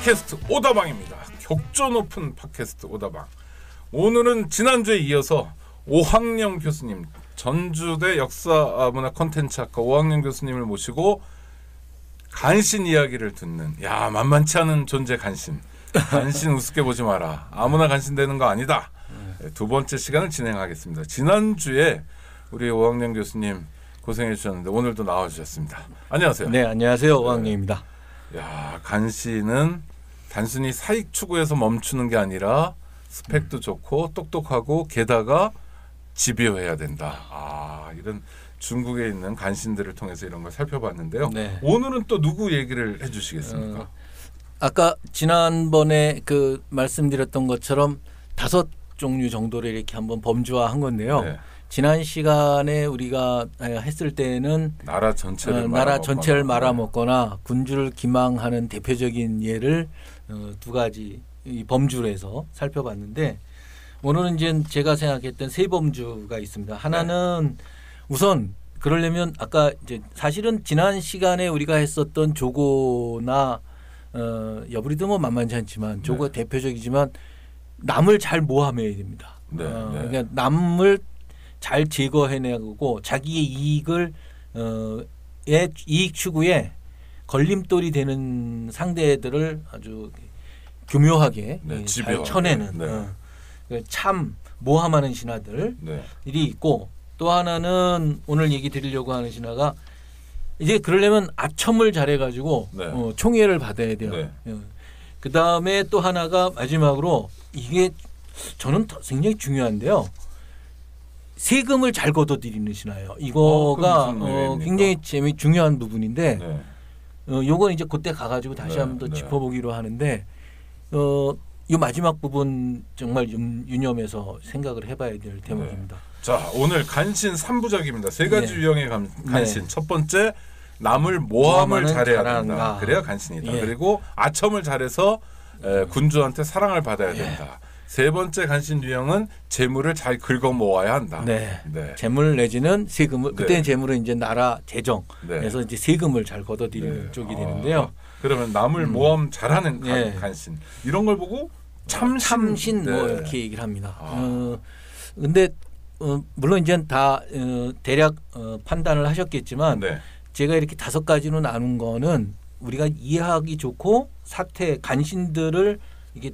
팟캐스트 오다방입니다. 격조 높은 팟캐스트 오다방. 오늘은 지난주에 이어서 오학령 교수님, 전주대 역사문화 콘텐츠학과 오학령 교수님을 모시고 간신 이야기를 듣는, 야, 만만치 않은 존재 간신. 간신 우습게 보지 마라. 아무나 간신되는 거 아니다. 두 번째 시간을 진행하겠습니다. 지난주에 우리 오학령 교수님 고생해 주셨는데 오늘도 나와주셨습니다. 안녕하세요. 네, 안녕하세요. 오학령입니다. 야, 간신은 단순히 사익 추구에서 멈추는 게 아니라 스펙도 좋고 똑똑하고 게다가 집요해야 된다. 아, 이런 중국에 있는 간신들을 통해서 이런 걸 살펴봤는데요. 네. 오늘은 또 누구 얘기를 해주시겠습니까? 아까 지난번에 그 말씀드렸던 것처럼 5종류 정도를 이렇게 한번 범주화한 건데요. 네. 지난 시간에 우리가 했을 때는 나라 전체를 말아먹거나 군주를 기망하는 대표적인 예를 두 가지 이 범주로 해서 살펴봤는데, 오늘은 이제 제가 생각했던 세 범주가 있습니다. 하나는 우선 그러려면 아까 이제 사실은 지난 시간에 우리가 했었던 조고나 여부리도 뭐 만만치 않지만 조고가 대표적이지만 남을 잘 모함해야 됩니다. 그러니까 남을 잘 제거해내고 자기의 이익을 이익 추구에 걸림돌이 되는 상대들을 아주 교묘하게 잘 쳐내는 참 모함하는 신하들이 있고, 또 하나는 오늘 얘기 드리려고 하는 신하가 이제 그러려면 아첨을 잘해가지고 총애를 받아야 돼요. 그 다음에 또 하나가 마지막으로 이게 저는 굉장히 중요한데요. 세금을 잘 걷어들이는 신하예요. 이거가 굉장히 중요한 부분인데 요건 이제 그때 가가지고 다시 한번 더 짚어보기로 하는데 이 마지막 부분 정말 유념해서 생각을 해봐야 될 대목입니다. 자, 오늘 간신 3부작입니다. 세 가지 유형의 간신. 첫 번째, 남을 모함을 잘해야 된다. 그래야 간신이다. 그리고 아첨을 잘해서 군주한테 사랑을 받아야 된다. 세 번째 간신 유형은 재물을 잘 긁어 모아야 한다. 재물 내지는 세금을, 그때는 재물은 이제 나라 재정에서 이제 세금을 잘 걷어들이는 쪽이 되는데요. 그러면 남을 모함 잘하는 간신, 이런 걸 보고 참신 뭐 이렇게 얘기를 합니다. 근데 물론 이제 다 대략 판단을 하셨겠지만 제가 이렇게 5가지로 나눈 거는 우리가 이해하기 좋고 사태 간신들을 이게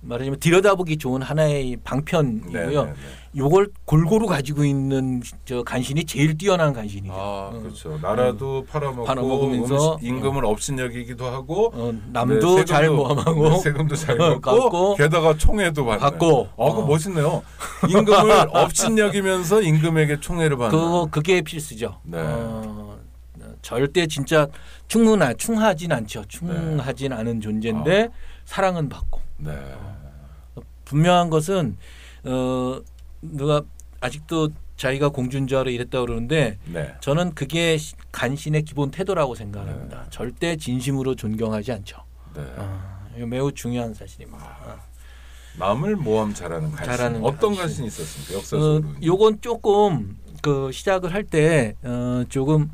말하자면 들여다보기 좋은 하나의 방편이고요. 요걸 골고루 가지고 있는 저 간신이 제일 뛰어난 간신이죠. 그렇죠. 나라도 팔아먹으면서 임금을 업신여기기도 하고 남도 잘 모함하고 세금도 잘 걷고 게다가 총애도 받고. 그거 멋있네요. 임금을 업신여기면서 임금에게 총애를 받는. 그게 필수죠. 절대 진짜 충하진 않죠. 충하진 않은 존재인데 사랑은 받고. 분명한 것은 누가 아직도 자기가 공주인 줄 알아 이랬다고 그러는데 저는 그게 간신의 기본 태도라고 생각합니다. 절대 진심으로 존경하지 않죠. 이거 매우 중요한 사실입니다. 남을 모함 잘하는 간신. 어떤 간신이 있었습니까? 역사적으로. 요건 조금 그 시작을 할 때 조금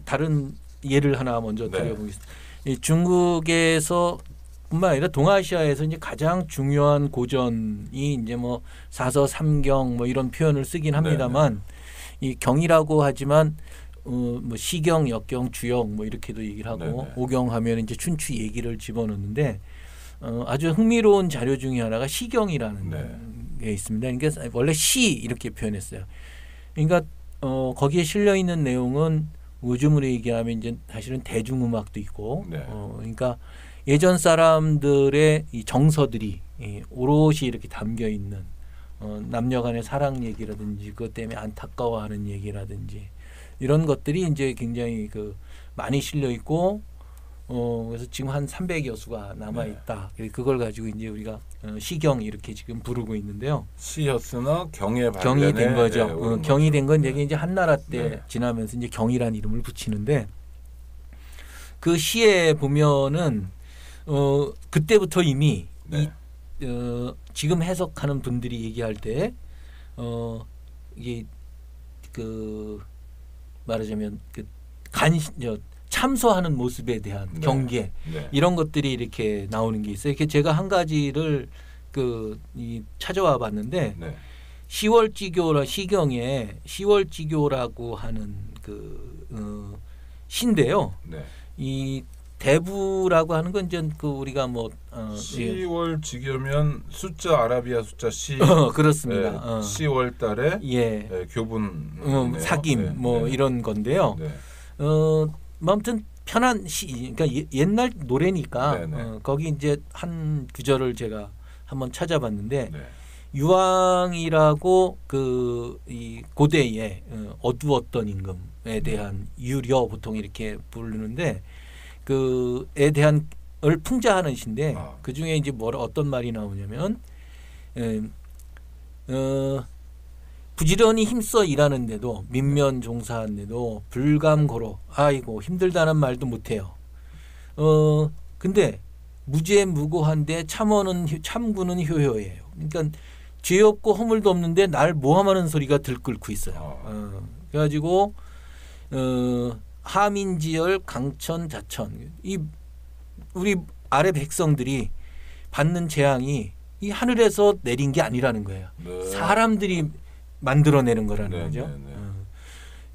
다른 예를 하나 먼저 드려보겠습니다. 중국에서 뿐만 아니라 동아시아에서 이제 가장 중요한 고전이 이제 뭐 사서 삼경 뭐 이런 표현을 쓰긴 합니다만 이 경이라고 하지만 뭐 시경, 역경, 주역 뭐 이렇게도 얘기를 하고 오경하면 이제 춘추 얘기를 집어넣는데 아주 흥미로운 자료 중에 하나가 시경이라는 게 있습니다. 그러니까 원래 시 이렇게 표현했어요. 그러니까 거기에 실려 있는 내용은 요즘으로 얘기하면 이제 사실은 대중음악도 있고 그러니까 예전 사람들의 이 정서들이 오롯이 이렇게 담겨 있는 남녀간의 사랑 얘기라든지 그것 때문에 안타까워하는 얘기라든지 이런 것들이 이제 굉장히 많이 실려 있고 그래서 지금 한 300여 수가 남아 있다. 그걸 가지고 이제 우리가 시경 이렇게 지금 부르고 있는데요. 시였으나 경이 된 거죠. 경이 된 건 이제 한나라 때 지나면서 이제 경이라는 이름을 붙이는데 그 시에 보면은 그때부터 이미 지금 해석하는 분들이 얘기할 때 이게 말하자면 참소하는 모습에 대한 네. 경계 네. 이런 것들이 이렇게 나오는 게 있어요. 이렇게 제가 한 가지를 찾아와 봤는데 네. 시월지교라 시경에 시월지교라고 하는 시인데요. 네. 이 대부라고 하는 건 이제 우리가 뭐 10월 지교면 숫자 아라비아 숫자 10. 그렇습니다. 네. 10월 달에 예. 네, 교분 사김 네. 뭐 네. 이런 건데요. 네. 아무튼 편한 그러니까 옛날 노래니까 네, 네. 거기 이제 한 구절을 제가 한번 찾아봤는데 네. 유황이라고 이 고대에 어두웠던 임금에 대한 유려 보통 이렇게 부르는데 그에 대한 을 풍자하는 시인데 그 중에 이제 어떤 말이 나오냐면 부지런히 힘써 일하는데도 민면 종사하는데도 불감고로 아이고 힘들다는 말도 못해요. 근데 무죄무고한데 참구는 효효예요. 그러니까 죄 없고 허물도 없는데 날 모함하는 소리가 들끓고 있어요. 그래가지고 하민지열 강천 자천 이 우리 아래 백성들이 받는 재앙이 이 하늘에서 내린 게 아니라는 거예요. 네. 사람들이 만들어내는 거라는 네, 거죠. 네, 네.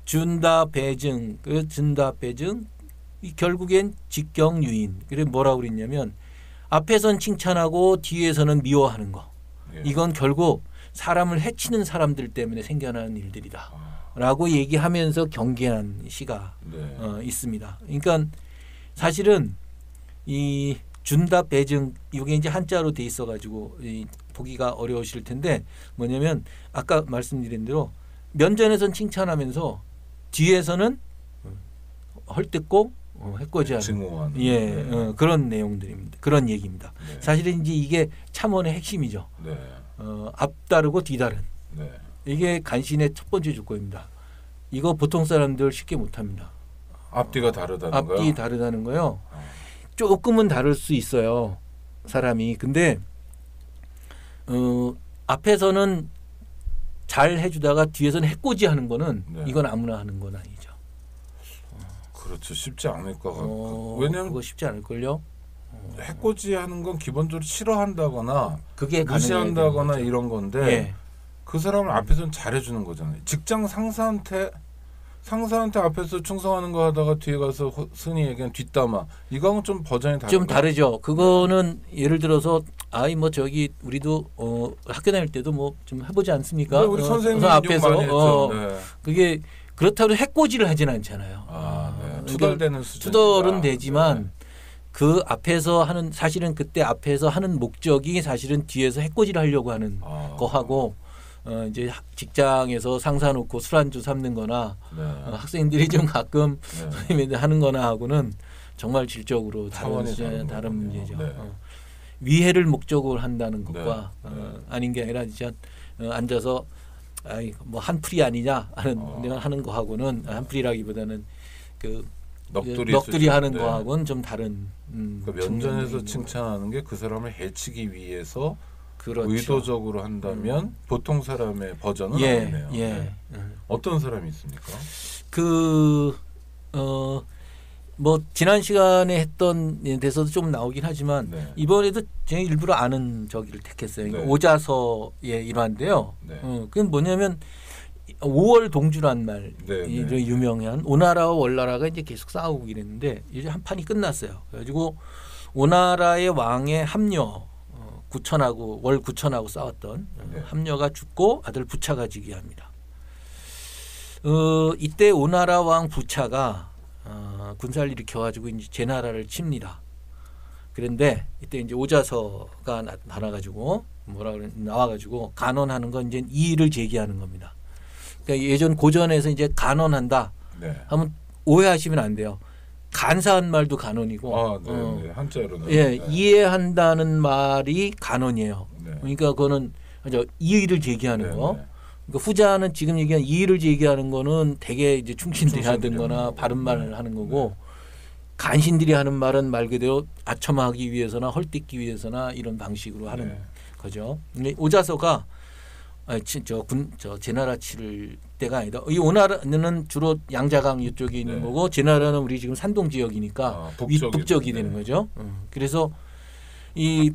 준다 배증 준다 배증 결국엔 직경유인. 그래 뭐라고 그랬냐면 앞에선 칭찬하고 뒤에서는 미워하는 거. 예. 이건 결국 사람을 해치는 사람들 때문에 생겨나는 일들이다. 라고 얘기하면서 경계한 시가 네. 있습니다. 그러니까 사실은 이 준다 배증 이게 이제 한자로 돼 있어가지고 보기가 어려우실 텐데 뭐냐면 아까 말씀드린 대로 면전에선 칭찬하면서 뒤에서는 헐뜯고 해코지하는 증오하는 예 그런 내용들입니다. 그런 얘기입니다. 네. 사실은 이제 이게 참원의 핵심이죠. 네. 앞다르고 뒤다른 네. 이게 간신의 첫 번째 조건입니다. 이거 보통 사람들 쉽게 못합니다. 앞뒤가 다르다는 앞뒤 거요? 다르다는 거요. 조금은 다를 수 있어요. 사람이. 근데 앞에서는 잘 해주다가 뒤에서는 해코지하는 거는 네. 이건 아무나 하는 건 아니죠. 그렇죠. 쉽지 않을 것 같고. 그거 왜냐하면 쉽지 않을걸요. 해코지하는 건 기본적으로 싫어한다거나 그게 무시한다거나 가능해야 이런 건데 예. 그 사람을 앞에서는 잘해주는 거잖아요. 직장 상사한테 앞에서 충성하는 거 하다가 뒤에 가서 흔히 얘기하는 뒷담화 이거는 좀 버전이 다르죠. 좀 다르죠. 그거는 예를 들어서 아이 뭐 저기 우리도 학교 다닐 때도 뭐 좀 해보지 않습니까? 네, 우리 선생님 앞에서 많이 했죠. 네. 그게 그렇다고 해코지를 하진 않잖아요. 네. 투덜대는 수준. 투덜은 되지만 그 앞에서 하는 사실은 그때 앞에서 하는 목적이 사실은 뒤에서 해코지를 하려고 하는 거하고 이제 직장에서 상사 놓고 술 안주 삼는거나 네. 학생들이 좀 가끔 네. 선생님한테 하는거나 하고는 정말 질적으로 차원이 다른 문제죠. 네. 위해를 목적으로 한다는 것과 네. 아닌 게 아니라 진짜 앉아서 뭐 한풀이 아니냐 하는 거하고는 한풀이라기보다는 그 넋두리 하는 네. 거하고는 좀 다른. 그러니까 면전에서 칭찬하는 게 그 사람을 해치기 위해서 그렇죠. 의도적으로 한다면 보통 사람의 버전은 아니네요. 네. 어떤 사람이 있습니까? 뭐 지난 시간에 했던 데서도 좀 나오긴 하지만 네. 이번에도 제가 일부러 아는 저기를 택했어요. 네. 오자서의 일화인데요. 네. 그건 뭐냐면 5월 동주란 말 네, 이 네. 유명한 오나라와 월나라가 이제 계속 싸우고 이랬는데 이제 한 판이 끝났어요. 그래가지고 오나라의 왕의 함녀 구천하고 월 구천하고 싸웠던 네. 함녀가 죽고 아들 부차가 즉위합니다. 이때 오나라 왕 부차가 군사를 일으켜가지고 이제 제 나라를 칩니다. 그런데 이때 이제 오자서가 나와가지고 나와가지고 간언하는 건 이제 이의를 제기하는 겁니다. 그러니까 예전 고전에서 이제 간언한다 네. 하면 오해하시면 안 돼요. 간사한 말도 간언이고, 네. 한자로는. 예, 네. 이해한다는 말이 간언이에요. 네. 그러니까 그거는 이의를 제기하는 네, 거. 네. 그러니까 후자는 지금 얘기한 이의를 제기하는 거는 대개 이제 충신들이 하든거나 하고. 바른 말을 네. 하는 거고, 간신들이 하는 말은 말 그대로 아첨하기 위해서나 헐뜯기 위해서나 이런 방식으로 하는 네. 거죠. 근데 오자서가 저 제나라 치를 때가 아니다. 이 오나라는 주로 양자강 이쪽에 있는 네. 거고 제나라는 우리 지금 산동 지역이니까 북쪽이 되는 거죠. 그래서 이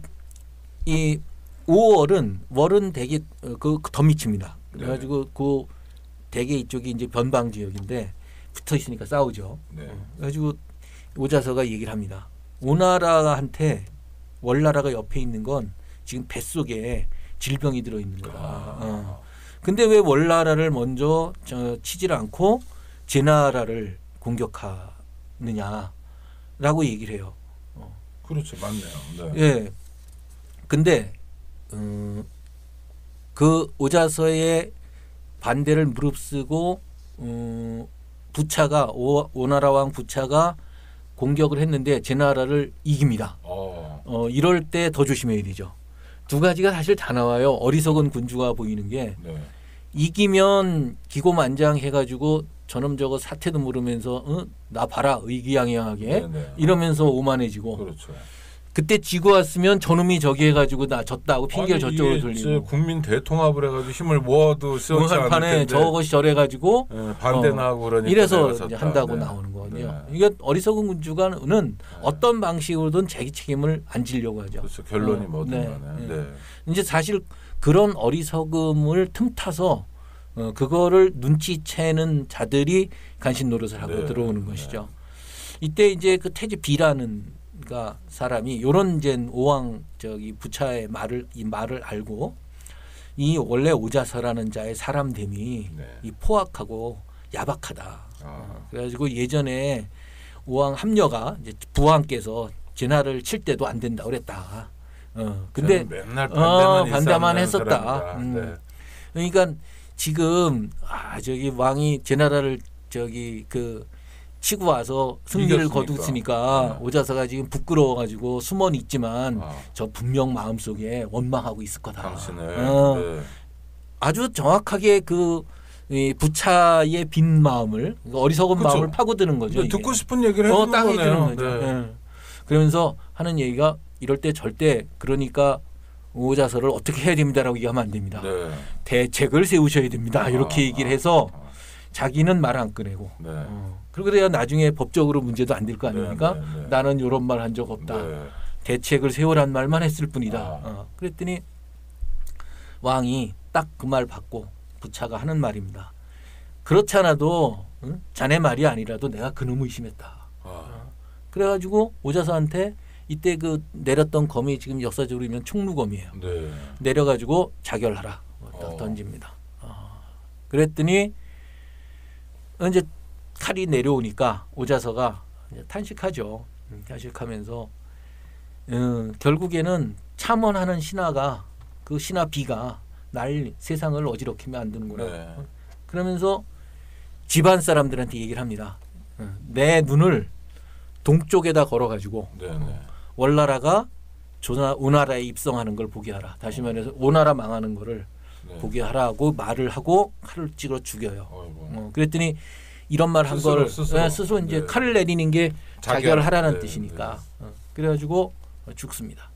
5월은 월은 되게 더 미칩니다. 그래가지고 그 대개 이쪽이 이제 변방 지역인데 붙어 있으니까 싸우죠. 네. 그래가지고 오자서가 얘기를 합니다. 오나라한테 월나라가 옆에 있는 건 지금 뱃속에 질병이 들어 있는 거다. 근데 왜 월나라를 먼저 치지를 않고 제나라를 공격하느냐라고 얘기를 해요. 그렇죠, 맞네요. 네. 예. 근데 그 오자서의 반대를 무릅쓰고 부차가 오나라 왕 부차가 공격을 했는데 제나라를 이깁니다. 이럴 때 더 조심해야 되죠. 두 가지가 사실 다 나와요. 어리석은 군주가 보이는 게 네. 이기면 기고만장해가지고 저놈 저거 사태도 모르면서 나 봐라 의기양양하게 네, 네. 이러면서 오만해지고 그렇죠. 그때 지고 왔으면 저놈이 저기 해가지고 나 졌다고 핑계를 아니, 저쪽으로 이게 돌리고 국민 대통합을 해가지고 힘을 모아도 시원치 않을 판에 텐데 저것이 저래가지고 반대나 하고 그러니까 이래서 내가 이제 졌다. 한다고 네. 나오는 거거든요. 네. 이게 어리석은 군주가는 어떤 방식으로든 자기 책임을 안 지려고 하죠. 그렇죠. 결론이 뭐든 네. 간에. 네. 네. 이제 사실 그런 어리석음을 틈타서 그거를 눈치채는 자들이 간신 노릇을 하고 네. 들어오는 것이죠. 이때 이제 그 태지 비라는 사람이 이런 이제 오왕 저기 부차의 이 말을 알고 이 원래 오자서라는 자의 사람됨이 네. 이 포악하고 야박하다. 그래가지고 예전에 오왕 함녀가 이제 부왕께서 제나를 칠 때도 안 된다 그랬다. 근데 맨날 반대만 했었다. 네. 그러니까 지금 저기 왕이 제나라를 치고 와서 승리를 이겼으니까. 거뒀으니까 네. 오자서가 지금 부끄러워가지고 숨어 있지만 저 분명 마음속에 원망하고 있을 거다. 당신을 네. 아주 정확하게 이 부차의 빈 마음을 어리석은 그쵸. 마음을 파고드는 거죠. 이게. 듣고 싶은 얘기를 해주는 딱 거네요. 해주는 거죠. 네. 네. 그러면서 하는 얘기가 이럴 때 절대 그러니까 오자서를 어떻게 해야 됩니다라고 얘기하면 안 됩니다. 네. 대책을 세우셔야 됩니다. 이렇게 얘기를 해서 자기는 말 안 꺼내고 네. 그래야 나중에 법적으로 문제도 안 될 거 아닙니까? 네, 네, 네. 나는 이런 말 한 적 없다. 네. 대책을 세우란 말만 했을 뿐이다. 그랬더니 왕이 딱 그 말 받고 부차가 하는 말입니다. 그렇지 않아도 자네 말이 아니라도 내가 그놈을 의심했다. 그래가지고 오자서한테 이때 내렸던 검이 지금 역사적으로 보면 총루검이에요. 네. 내려가지고 자결하라 딱 던집니다. 그랬더니 이제 칼이 내려오니까 오자서가 이제 탄식하죠. 탄식하면서 결국에는 참원하는 신하가 그 신하 비가 날 세상을 어지럽게 만드는구나. 네. 그러면서 집안 사람들한테 얘기를 합니다. 내 눈을 동쪽에다 걸어가지고 네. 네. 월나라가 오나라에 입성하는 걸 보게 하라. 다시 말해서 오나라 망하는 거를 네. 보게 하라고 말을 하고 칼을 찍어 죽여요. 어이구. 그랬더니 이런 말 한 걸 스스로. 이제 네. 칼을 내리는 게 자결하라는 네. 뜻이니까. 그래가지고 죽습니다.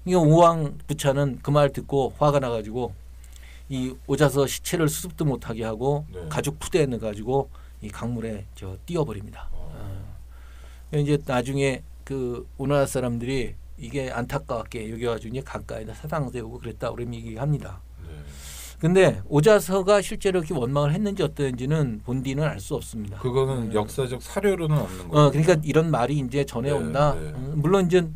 이게 오왕 부차는 그 말 듣고 화가 나가지고 이 오자서 시체를 수습도 못하게 하고 네. 가죽 푸대에 넣어가지고 이 강물에 띄워버립니다. 이제 나중에 그 오나라 사람들이 이게 안타깝게 여겨가지고 이제 강가에다 사당 세우고 그랬다 그런 얘기합니다. 네. 근데 오자서가 실제로 이렇게 원망을 했는지 어땠는지는 본디는 알 수 없습니다. 그거는 역사적 사료로는 없는 거예요. 그러니까 이런 말이 이제 전해 온다. 네. 물론 이제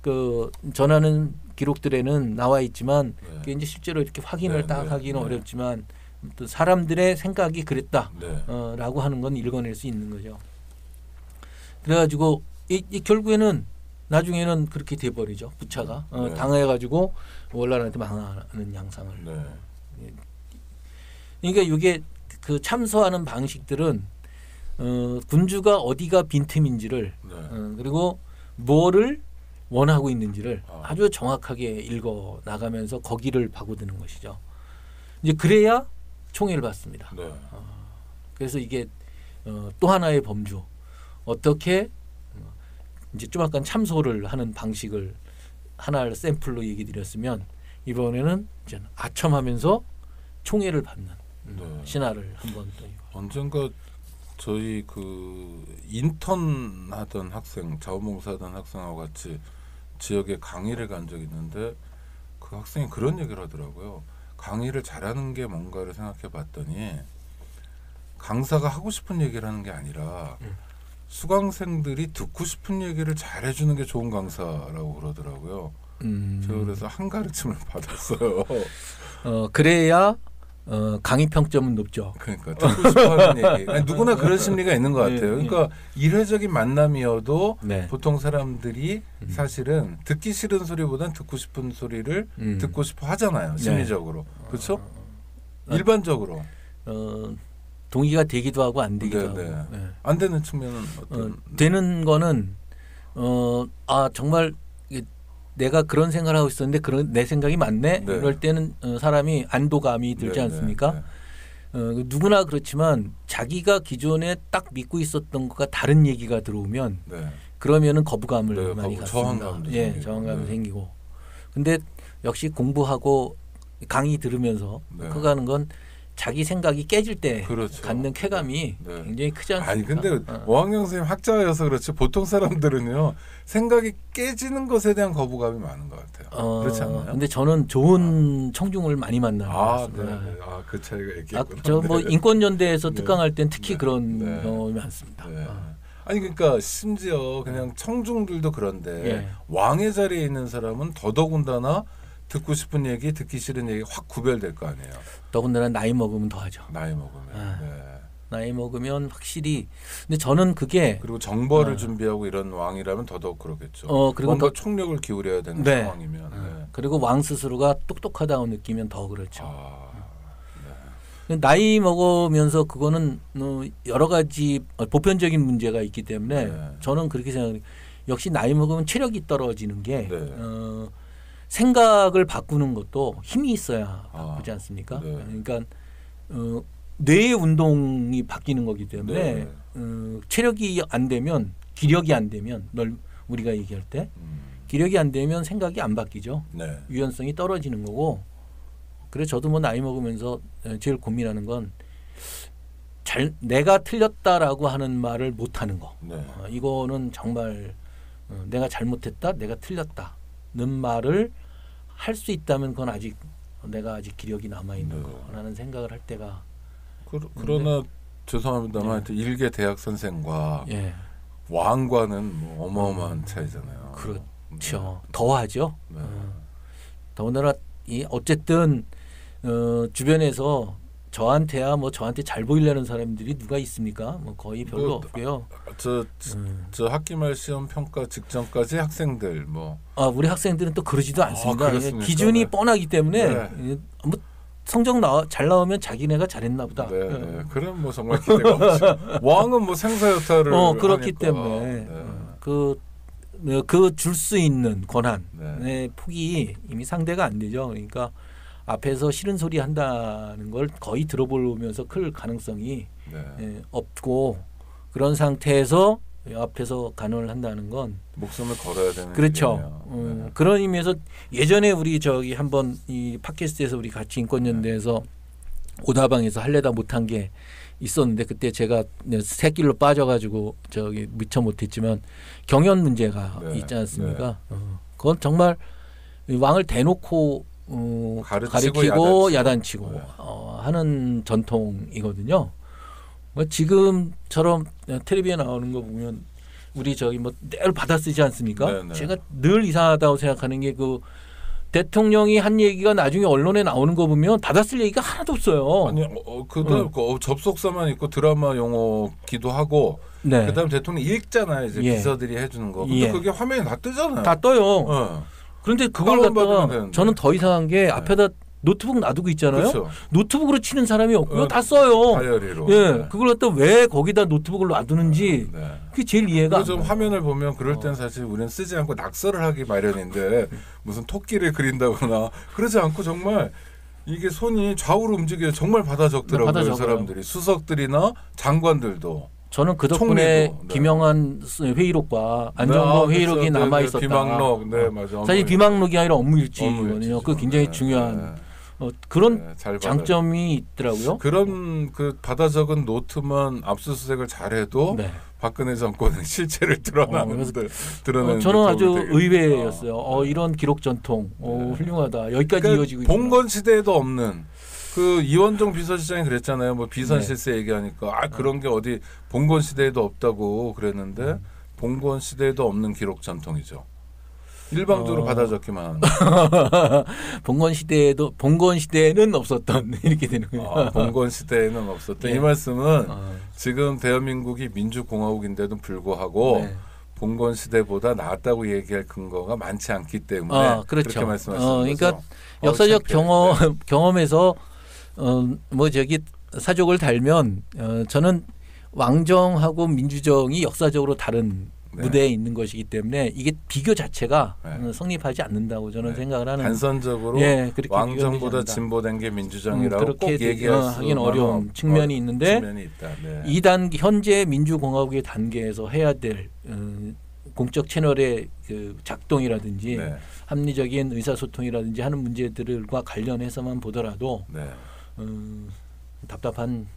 그 전하는 기록들에는 나와 있지만 네. 그게 이제 실제로 이렇게 확인을 네, 딱 네, 하기는 네. 어렵지만 또 사람들의 생각이 그랬다. 네. 라고 하는 건 읽어낼 수 있는 거죠. 그래가지고 이 결국에는 나중에는 그렇게 돼버리죠. 부차가 네. 당해가지고 월나라한테 망하는 양상을. 네. 그러니까 이게 그 참서하는 방식들은 군주가 어디가 빈틈인지를 네. 그리고 뭐를 원하고 있는지를 아. 아주 정확하게 읽어 나가면서 거기를 파고드는 것이죠. 이제 그래야 총애를 받습니다. 네. 그래서 이게 또 하나의 범주 어떻게 이제 좀 약간 참소를 하는 방식을 하나를 샘플로 얘기 드렸으면 이번에는 이제 아첨하면서 총애를 받는 네. 신화를 한번 또 언젠가 저희 그 인턴 하던 학생, 자원봉사하던 학생하고 같이 지역에 강의를 간 적이 있는데 그 학생이 그런 얘기를 하더라고요. 강의를 잘하는 게 뭔가를 생각해 봤더니 강사가 하고 싶은 얘기를 하는 게 아니라 수강생들이 듣고 싶은 얘기를 잘해주는 게 좋은 강사라고 그러더라고요. 제가 그래서 한 가르침을 받았어요. 그래야 강의 평점은 높죠. 그러니까 듣고 싶어하는 얘기. 아니, 누구나 그런 심리가 있는 것 같아요. 그러니까 일회적인 만남이어도 네. 보통 사람들이 사실은 듣기 싫은 소리보단 듣고 싶은 소리를 듣고 싶어 하잖아요. 심리적으로. 그렇죠? 일반적으로. 동의가 되기도 하고 안 되기도 하고. 네. 네. 안 되는 측면은 어떤? 되는 거는 정말 내가 그런 생각을 하고 있었는데 그런 내 생각이 맞네. 네. 이럴 때는 사람이 안도감이 들지 네, 않습니까? 네. 누구나 그렇지만 자기가 기존에 딱 믿고 있었던 것과 다른 얘기가 들어오면 네. 그러면은 거부감을 네, 많이 갖습니다. 저항감도 예, 생기고. 저항감이 네. 생기고. 근데 역시 공부하고 강의 들으면서 네. 그거 하는 건 자기 생각이 깨질 때 그렇죠. 갖는 쾌감이 네. 굉장히 크지 않습니까? 아니 근데 오학년 선생님 학자여서 그렇지 보통 사람들은요 생각이 깨지는 것에 대한 거부감이 많은 것 같아요. 그렇지 않나요? 근데 저는 좋은 청중을 많이 만나는 것 같습니다. 네. 그 차이가 있겠구나. 저 뭐 네. 인권연대에서 네. 특강할 땐 특히 네. 그런 네. 경험이 많습니다. 네. 아니 그러니까 심지어 그냥 청중들도 그런데 예. 왕의 자리에 있는 사람은 더더군다나 듣고 싶은 얘기, 듣기 싫은 얘기 확 구별될 거 아니에요. 더군다나 나이 먹으면 더하죠. 나이 먹으면. 네. 나이 먹으면 확실히. 근데 저는 그게 그리고 정벌을 준비하고 이런 왕이라면 더더욱 그러겠죠. 그리고 뭔가 총력을 기울여야 되는 네. 상황이면. 네. 그리고 왕 스스로가 똑똑하다고 느끼면 더 그렇죠. 네. 나이 먹으면서 그거는 여러 가지 보편적인 문제가 있기 때문에 네. 저는 그렇게 생각해요. 역시 나이 먹으면 체력이 떨어지는 게 네. 생각을 바꾸는 것도 힘이 있어야 바꾸지 않습니까? 네. 그러니까 뇌의 운동이 바뀌는 거기 때문에 네. 체력이 안 되면 기력이 안 되면 우리가 얘기할 때 기력이 안 되면 생각이 안 바뀌죠. 네. 유연성이 떨어지는 거고. 그래서 저도 뭐 나이 먹으면서 제일 고민하는 건 내가 틀렸다라고 하는 말을 못 하는 거. 네. 이거는 정말 내가 잘못했다, 내가 틀렸다는 말을 할 수 있다면 그건 내가 아직 기력이 남아 있는 네. 거라는 생각을 할 때가. 그러나 죄송합니다만 하여튼 일개 대학 선생과 예, 왕과는 뭐 어마어마한 차이잖아요. 그렇죠. 더하죠. 네. 더군다나 어쨌든 주변에서 저한테야 뭐 저한테 잘 보이려는 사람들이 누가 있습니까? 뭐 거의 별로 없고요. 저 학기말 시험 평가 직전까지 학생들 뭐 우리 학생들은 또 그러지도 않습니다. 그렇습니까? 기준이 네. 뻔하기 때문에 네. 뭐 성적 잘 나오면 자기네가 잘했나 보다. 네, 네. 그럼 뭐 정말 기대가 없죠. 왕은 뭐 생사여타를 그렇기 하니까. 때문에 네. 그 줄 수 있는 권한의 네. 폭이 이미 상대가 안 되죠. 그러니까 앞에서 싫은 소리 한다는 걸 거의 들어보면서 클 가능성이 네. 없고 그런 상태에서 앞에서 간언을 한다는 건 목숨을 걸어야 되는 그렇죠. 일이네요. 네. 그런 의미에서 예전에 우리 한번 이 팟캐스트에서 우리 같이 인권연대에서 오다방에서 할래다 못한 게 있었는데 그때 제가 새길로 빠져가지고 미처 못했지만 경연 문제가 네. 있지 않습니까? 그건 정말 왕을 대놓고 가리키고 야단치고 네. 하는 전통이거든요. 뭐 지금처럼 텔레비에 나오는 거 보면 우리 뭐 늘 받아쓰지 않습니까? 네, 네. 제가 늘 이상하다고 생각하는 게 대통령이 한 얘기가 나중에 언론에 나오는 거 보면 받아쓸 얘기가 하나도 없어요. 아니 그다음 접속사만 있고 드라마 용어기도 하고 네. 그다음 대통령 읽잖아요. 이제 예. 비서들이 해주는 거. 근데 예. 그게 화면에 다 뜨잖아요. 다 떠요. 그런데 그걸 다운받으면 갖다가 되는데. 저는 더 이상한 게 앞에다 노트북 놔두고 있잖아요. 그렇죠. 노트북으로 치는 사람이 없고요. 다 써요. 다이어리로. 예, 네. 그걸 갖다 왜 거기다 노트북을 놔두는지 네. 그게 제일 이해가 안 그래서 가요. 화면을 보면 그럴 땐 사실 우리는 쓰지 않고 낙서를 하기 마련인데 무슨 토끼를 그린다거나 그러지 않고 정말 이게 손이 좌우로 움직여서 정말 받아 적더라고요. 받아 그 적어요. 사람들이 수석들이나 장관들도. 저는 그 덕분에 총리도, 네. 김영한 회의록과 안정범 회의록이 남아 있었다. 비망록, 네 맞아. 사실 비망록이 아니라 업무일지거든요. 업무일지죠. 그 굉장히 네, 중요한 그런 네, 잘 장점이 있더라고요. 그런 그 받아 적은 노트만 압수수색을 잘해도 네. 박근혜 정권의 실체를 드러내는 저는 아주 되게- 의외였어요. 네. 이런 기록 전통 네. 훌륭하다. 여기까지 그러니까 이어지고 있구나. 봉건 시대에도 없는 그 이원종 비서실장이 그랬잖아요. 뭐 비선 네. 실세 얘기하니까 그런 게 어디 봉건 시대에도 없다고 그랬는데 봉건 시대에도 없는 기록 전통이죠. 일방적으로 받아 적기만 하는. 봉건 시대에는 없었던 이렇게 되는 거예요. 봉건 시대에는 없었던 네. 이 말씀은 아, 지금 대한민국이 민주공화국인데도 불구하고 네. 봉건 시대보다 나았다고 얘기할 근거가 많지 않기 때문에 그렇죠. 그렇게 말씀하시는 그러니까 거죠. 역사적 창피해. 경험에서 사족을 달면 저는 왕정하고 민주정이 역사적으로 다른 네. 무대에 있는 것이기 때문에 이게 비교 자체가 네. 성립하지 않는다고 저는 네. 생각을 하는. 단선적으로 그렇게 왕정보다 비교되지 않는다. 진보된 게 민주정이라고 그렇게 꼭 얘기할 수 하긴 어려운 측면이 있는데 측면이 있다. 네. 이 단계 현재 민주공화국의 단계에서 해야 될 공적 채널의 그 작동이라든지 네. 합리적인 의사소통이라든지 하는 문제들과 관련해서만 보더라도 네. 답답한.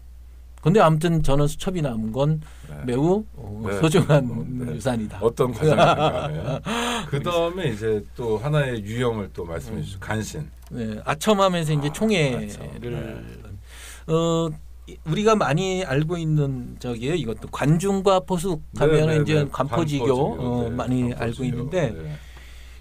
근데 아무튼 저는 수첩이 남은 건 네. 매우 네. 소중한 네. 유산이다. 어떤 과정인가. 그 다음에 이제 또 하나의 유형을 또 말씀해 주시죠. 간신. 네, 아첨하면서 이제 총회를 우리가 많이 알고 있는 저기에 이것도 관중과 포숙 하면 이제 관포지교 많이 관포지교. 알고 있는데 네.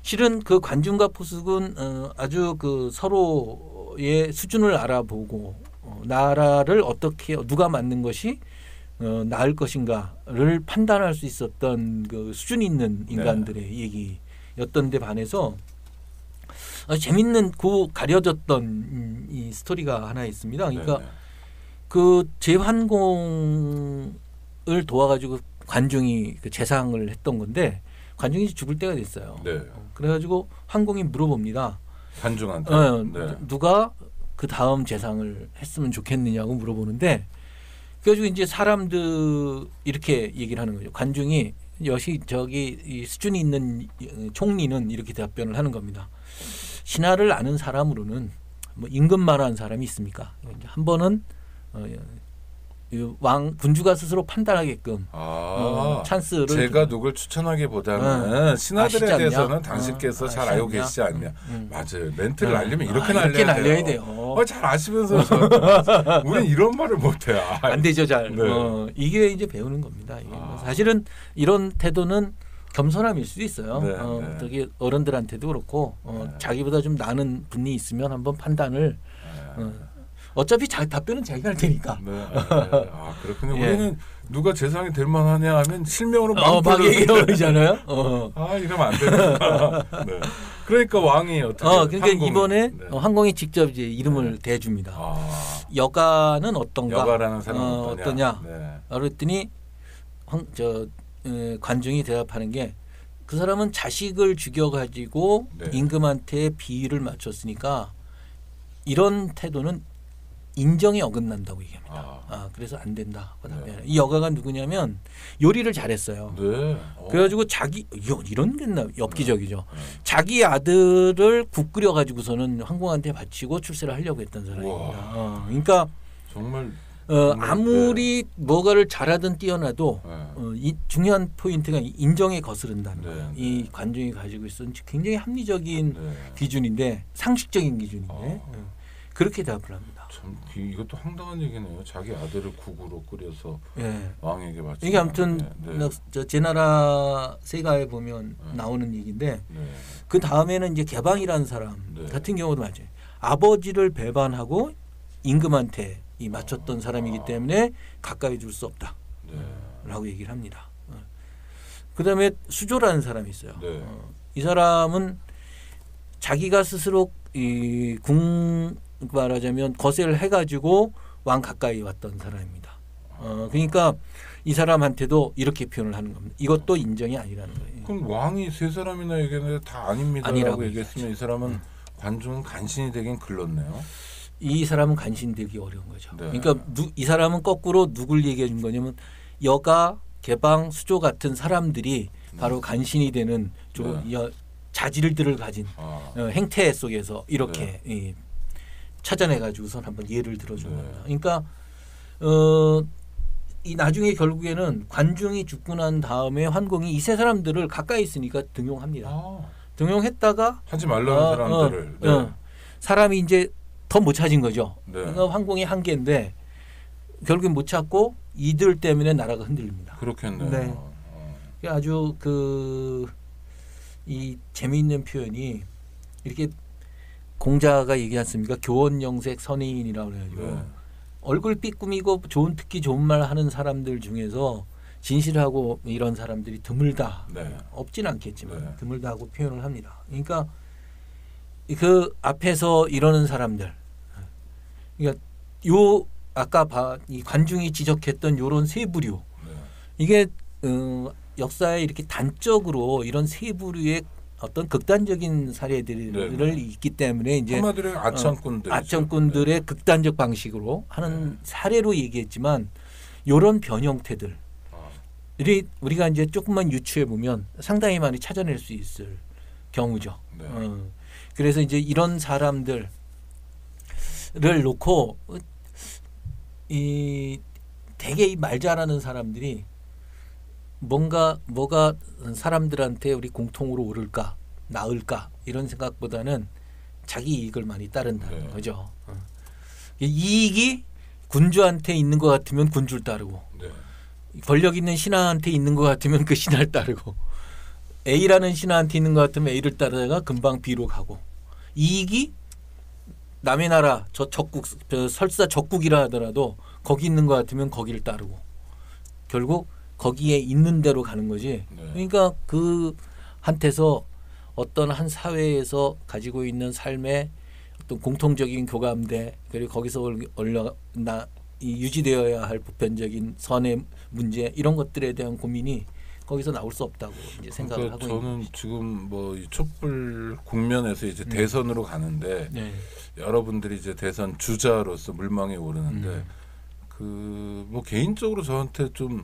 실은 그 관중과 포숙은 아주 그 서로의 수준을 알아보고 나라를 어떻게 누가 맞는 것이 나을 것인가를 판단할 수 있었던 그 수준 있는 인간들의 얘기였던 데 반해서 재밌는 그 가려졌던 이 스토리가 하나 있습니다. 그러니까 네. 그 재환공을 도와가지고 관중이 그 재상을 했던 건데 관중이 죽을 때가 됐어요. 네. 그래가지고 환공이 물어봅니다. 관중한테. 네. 누가 그 다음 재상을 했으면 좋겠느냐고 물어보는데 그래가지고 이제 사람들 이렇게 얘기를 하는 거죠. 관중이 역시 저기 이 수준이 있는 총리는 이렇게 답변을 하는 겁니다. 신하를 아는 사람으로는 뭐 임금만한 사람이 있습니까? 한 번은 왕 군주가 스스로 판단하게끔 찬스를 제가 누굴 추천하기보다는 신하들에 아시지 대해서는 않냐? 당신께서 잘 아시지 알고 않냐? 계시지 않냐. 맞아요. 멘트를 알려면 이렇게 이렇게 날려야 날려야 돼요. 돼요. 잘 아시면서 우리는 이런 말을 못해요. 안 되죠, 잘. 네. 이게 이제 배우는 겁니다. 이게 사실은 이런 태도는 겸손함일 수도 있어요. 네. 저기 어른들한테도 그렇고 자기보다 좀 나는 분이 있으면 한번 판단을 어차피 답변은 자기가 할 테니까. 네. 그렇군요. 우리는 누가 재상이 될 만하냐 하면 실명으로 막 얘기하잖아요. 이러면 안 되는구나. 네. 그러니까 왕이 어떻게? 그러니까 이번에 항공이 직접 이제 이름을 대줍니다. 여가는 어떤가? 여가라는 사람은 어떠냐? 네. 그랬더니 관중이 대답하는 게 그 사람은 자식을 죽여가지고 임금한테 비위를 맞췄으니까 이런 태도는 인정에 어긋난다고 얘기합니다. 그래서 안 된다. 이 여가가 누구냐면 요리를 잘했어요. 네. 그래가지고 이런 게 엽기적이죠. 자기 아들을 국 끓여가지고서는 황공한테 바치고 출세를 하려고 했던 사람입니다. 그러니까 정말 아무리 뭐가를 잘하든 뛰어나도 이 중요한 포인트가 인정에 거스른다는 거예요. 이 관중이 가지고 있었던 굉장히 합리적인 기준인데 상식적인 기준인데 그렇게 대답을 합니다. 참 이것도 황당한 얘기네요. 자기 아들을 국으로 끓여서 왕에게 바치는. 이게 아무튼 제나라 세가에 보면 나오는 얘기인데 그 다음에는 이제 개방이라는 사람 같은 경우도 맞아요. 아버지를 배반하고 임금한테 맞췄던 사람이기 때문에 가까이 둘 수 없다라고 얘기를 합니다. 그다음에 수조라는 사람이 있어요. 이 사람은 자기가 스스로 말하자면 거세를 해가지고 왕 가까이 왔던 사람입니다. 그러니까 이 사람한테도 이렇게 표현을 하는 겁니다. 이것도 인정이 아니라는 거예요. 그럼 왕이 세 사람이나 얘기했는데 다 아닙니다라고 얘기했으면 이 사람은 관중은 간신이 되긴 글렀네요. 이 사람은 간신되기 어려운 거죠. 그러니까 이 사람은 거꾸로 누굴 얘기해 준 거냐면 여가, 개방, 수조 같은 사람들이 바로 간신이 되는 자질들을 가진 행태 속에서 이렇게 찾아내가지고선 한번 예를 들어준 네. 겁니다. 그러니까 이 나중에 결국에는 관중이 죽고 난 다음에 환공이 이 세 사람들을 가까이 있으니까 등용합니다. 등용했다가 하지 말라는 사람들을 사람이 이제 더 못 찾은 거죠. 네. 그러니까 환공이 한계인데 결국엔 못 찾고 이들 때문에 나라가 흔들립니다. 그렇겠네요. 네. 아주 이 재미있는 표현이 이렇게 공자가 얘기하지 않습니까? 교원영색 선의인이라고 그래가지고 네. 얼굴 삐꾸미고 특히 좋은 말 하는 사람들 중에서 진실하고 이런 사람들이 드물다. 네. 없진 않겠지만 네. 드물다고 표현을 합니다. 그러니까 그 앞에서 이러는 사람들, 그러니까 아까 이 관중이 지적했던 요런 세 부류, 네. 이게 역사에 이렇게 단적으로 이런 세 부류의 어떤 극단적인 사례들을 네. 있기 때문에 이제 한마디로 아청꾼들의 극단적 방식으로 하는 사례로 얘기했지만 이런 변형태들이 우리가 이제 조금만 유추해 보면 상당히 많이 찾아낼 수 있을 경우죠. 네. 그래서 이제 이런 사람들을 놓고 되게 이 말 잘하는 사람들이 뭐가 사람들한테 우리 공통으로 오를까 나을까 이런 생각보다는 자기 이익을 많이 따른다는 거죠. 이익이 군주한테 있는 것 같으면 군주를 따르고 권력 있는 신하한테 있는 것 같으면 그 신하를 따르고 A라는 신하한테 있는 것 같으면 A를 따르다가 금방 B로 가고 이익이 남의 나라 설사 적국이라 하더라도 거기 있는 것 같으면 거기를 따르고 결국 거기에 있는 대로 가는 거지. 그러니까 그 한테서 어떤 한 사회에서 가지고 있는 삶의 어떤 공통적인 교감대 그리고 거기서 유지되어야 할 보편적인 선의 문제 이런 것들에 대한 고민이 거기서 나올 수 없다고 이제 생각을 하고 있는 저는 지금 뭐 이 촛불 국면에서 이제 대선으로 가는데 여러분들이 이제 대선 주자로서 물망에 오르는데 뭐 개인적으로 저한테 좀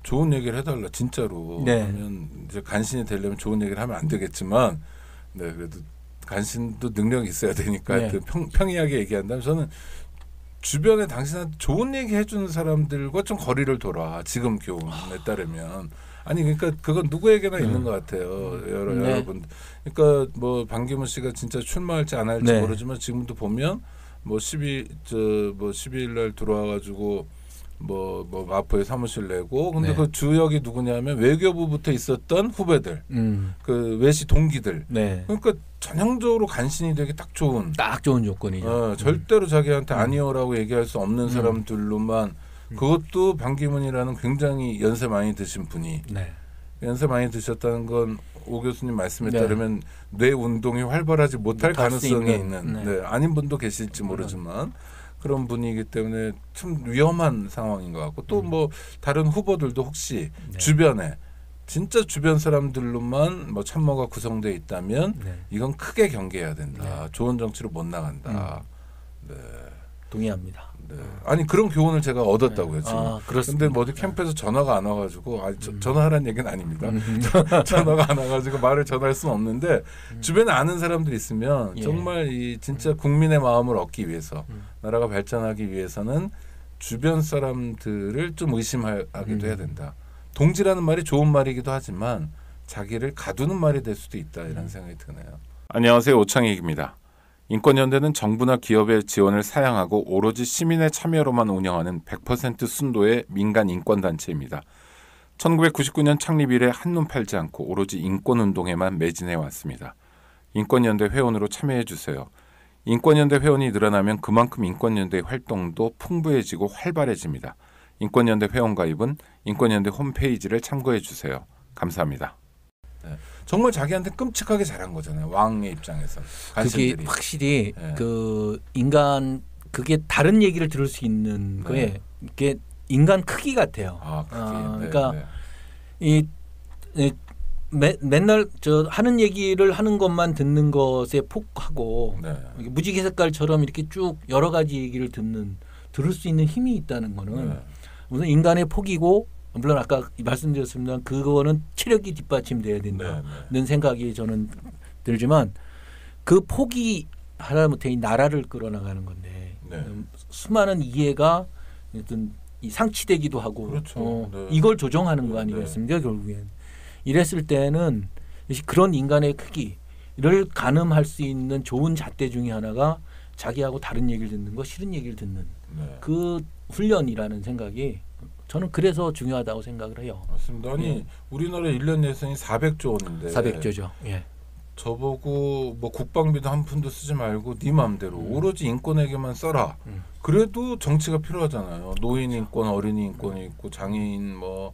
좋은 얘기를 해달라 진짜로 하면 이제 간신이 되려면 좋은 얘기를 하면 안 되겠지만 그래도 간신도 능력이 있어야 되니까 평이하게 얘기한다면 저는 주변에 당신한테 좋은 얘기 해주는 사람들과 좀 거리를 둬라. 지금 교훈에 따르면 아니 그러니까 그건 누구에게나 있는 것 같아요. 여러분 그러니까 뭐 반기문 씨가 진짜 출마할지 안 할지 모르지만 지금도 보면 뭐 12일 날 들어와가지고 뭐 마포에 사무실 내고 근데 그 주역이 누구냐면 외교부부터 있었던 후배들 그 외시 동기들 그러니까 전형적으로 간신이 되기 딱 좋은 조건이죠. 절대로 자기한테 아니오라고 얘기할 수 없는 사람들로만 그것도 반기문이라는 굉장히 연세 많이 드신 분이 연세 많이 드셨다는 건 오 교수님 말씀에 따르면 뇌 운동이 활발하지 못할 가능성이 있는 아닌 분도 계실지 모르지만 그런 분이기 때문에 참 위험한 상황인 것 같고 또 뭐 다른 후보들도 혹시 주변에 진짜 주변 사람들로만 뭐 참모가 구성되어 있다면 이건 크게 경계해야 된다. 좋은 정치로 못 나간다. 동의합니다. 아니 그런 교훈을 제가 얻었다고요. 지금. 그렇습니다. 근데 뭐 어디 캠프에서 전화가 안 와가지고 전화하라는 얘기는 아닙니다. 전화가 안 와가지고 말을 전할 수는 없는데 주변에 아는 사람들이 있으면 정말 이 진짜 국민의 마음을 얻기 위해서 나라가 발전하기 위해서는 주변 사람들을 좀 의심하기도 해야 된다. 동지라는 말이 좋은 말이기도 하지만 자기를 가두는 말이 될 수도 있다 이런 생각이 드네요. 안녕하세요. 오창익입니다. 인권연대는 정부나 기업의 지원을 사양하고 오로지 시민의 참여로만 운영하는 100% 순도의 민간 인권단체입니다. 1999년 창립 이래 한눈 팔지 않고 오로지 인권운동에만 매진해 왔습니다. 인권연대 회원으로 참여해 주세요. 인권연대 회원이 늘어나면 그만큼 인권연대의 활동도 풍부해지고 활발해집니다. 인권연대 회원 가입은 인권연대 홈페이지를 참고해 주세요. 감사합니다. 정말 자기한테 끔찍하게 잘한 거잖아요. 왕의 입장에서. 그게 확실히 그 인간 그게 다른 얘기를 들을 수 있는 거에 이게 인간 크기 같아요. 그러니까 이 맨날 저 하는 얘기를 하는 것만 듣는 것에 폭하고 무지개 색깔처럼 이렇게 쭉 여러 가지 얘기를 들을 수 있는 힘이 있다는 거는 우선 인간의 폭이고 물론 아까 말씀드렸습니다. 그거는 체력이 뒷받침돼야 된다는 생각이 저는 들지만 그 폭이 하다못해 이 나라를 끌어나가는 건데 네. 수많은 이해가 어떤 이 상치되기도 하고 그렇죠. 네. 이걸 조정하는 거 네. 아니겠습니까 결국엔. 이랬을 때는 그런 인간의 크기를 가늠할 수 있는 좋은 잣대 중에 하나가 자기하고 다른 얘기를 듣는 거, 싫은 얘기를 듣는 네. 그 훈련이라는 생각이 저는 그래서 중요하다고 생각을 해요. 맞습니다. 아니 예. 우리나라 1년 예산이 400조 원인데 400조죠. 예. 저보고 뭐 국방비도 한 푼도 쓰지 말고 네 맘대로 오로지 인권에게만 써라. 그래도 정치가 필요하잖아요. 노인 인권, 어린이 인권이 있고 장애인 뭐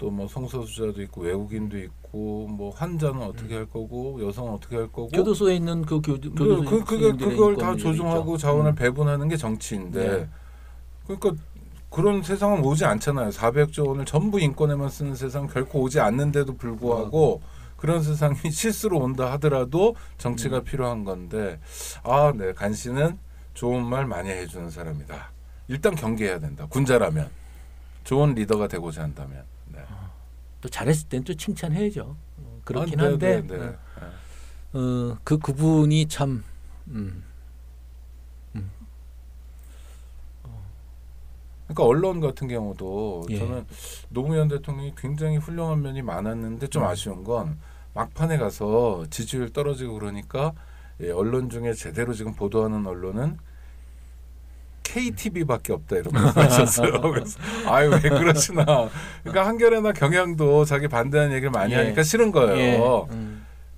또 뭐 성소수자도 있고 외국인도 있고 뭐 환자는 어떻게 할 거고 여성은 어떻게 할 거고 교도소에 있는 그 교도소 그걸 다 조정하고 자원을 배분하는 게 정치인데 네. 그러니까 그런 세상은 오지 않잖아요. 400조 원을 전부 인권에만 쓰는 세상 결코 오지 않는데도 불구하고 그런 세상이 실수로 온다 하더라도 정치가 필요한 건데 네, 간 씨는 좋은 말 많이 해주는 사람이다. 일단 경계해야 된다. 군자라면 좋은 리더가 되고자 한다면. 네. 또 잘했을 땐 또 칭찬해야죠. 그렇긴 네, 한데 네, 네. 그 구분이 참 그러니까 언론 같은 경우도 예. 저는 노무현 대통령이 굉장히 훌륭한 면이 많았는데 좀 아쉬운 건 막판에 가서 지지율 떨어지고 그러니까 언론 중에 제대로 지금 보도하는 언론은 KTV밖에 없다 이런 말씀하셨어요. 그래서 아유 왜 그러시나. 그러니까 한겨레나 경향도 자기 반대하는 얘기를 많이 예. 하니까 싫은 거예요. 예.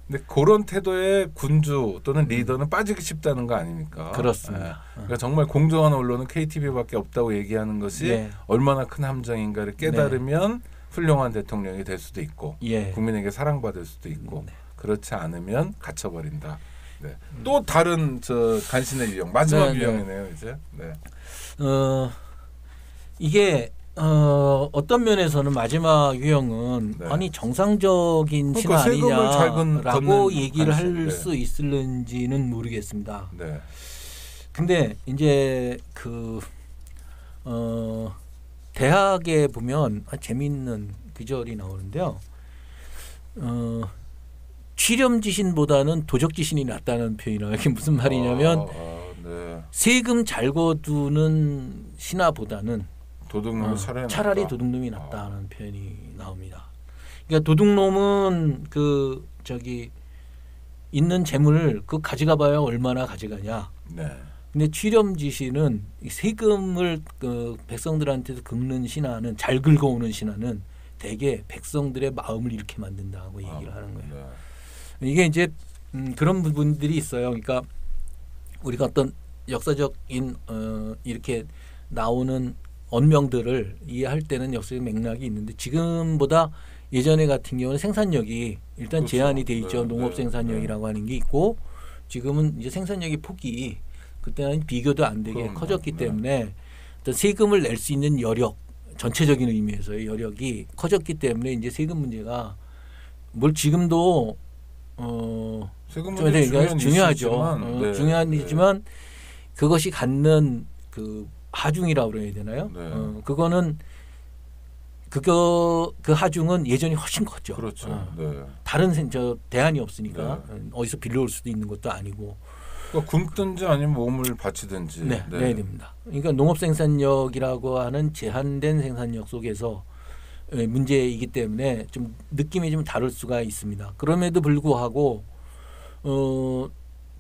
근데 그런 태도의 군주 또는 리더는 빠지기 쉽다는 거 아닙니까? 그렇습니다. 그러니까 정말 공정한 언론은 KTV밖에 없다고 얘기하는 것이 예. 얼마나 큰 함정인가를 깨달으면 훌륭한 대통령이 될 수도 있고 예. 국민에게 사랑받을 수도 있고 네. 그렇지 않으면 갇혀버린다. 네. 또 다른 간신의 유형 마지막 네, 유형이네요 이제. 네. 이게 어떤 면에서는 마지막 유형은 네. 아니 정상적인 그러니까 신화 세금을 잘 아니냐라고 걷는 얘기를 관심, 할 네. 수 있을는지는 모르겠습니다. 네. 근데 이제 대학에 보면 재미있는 구절이 나오는데요. 취렴지신보다는 도적지신이 낫다는 표현이 나와요. 이게 무슨 말이냐면 네. 세금 잘 거두는 신하보다는 도둑놈이 차라리 낫다. 도둑놈이 낫다는 표현이 나옵니다. 그러니까 도둑놈은 있는 재물을 가져가봐야 얼마나 가져가냐. 네. 근데 취렴지신은 세금을 백성들한테도 긁는 신하는 잘 긁어오는 신하는 대개 백성들의 마음을 이렇게 만든다고 얘기를 하는 거예요. 네. 이게 이제 그런 부분들이 있어요. 그러니까 우리가 어떤 역사적인 이렇게 나오는 언명들을 이해할 때는 역사적 맥락이 있는데 지금보다 예전에 같은 경우는 생산력이 일단 그렇죠. 제한이 돼 있죠. 네, 농업 네, 생산력이라고 하는 게 있고 지금은 이제 생산력의 폭이 그때는 비교도 안 되게 그럼요. 커졌기 네. 때문에 어떤 세금을 낼 수 있는 여력 전체적인 의미에서의 여력이 커졌기 때문에 이제 세금 문제가 뭘 지금도 세금 좀 문제 중요하죠. 이슈지만, 네. 중요하지만 그것이 갖는 그 하중이라고 그래야 되나요? 네. 그거는 그 하중은 예전이 훨씬 컸죠. 그렇죠. 네. 다른 대안이 없으니까 어디서 빌려올 수도 있는 것도 아니고. 그러니까 굶든지 아니면 몸을 바치든지. 네, 내야 됩니다. 그러니까 농업 생산력이라고 하는 제한된 생산력 속에서 문제이기 때문에 좀 느낌이 좀 다를 수가 있습니다. 그럼에도 불구하고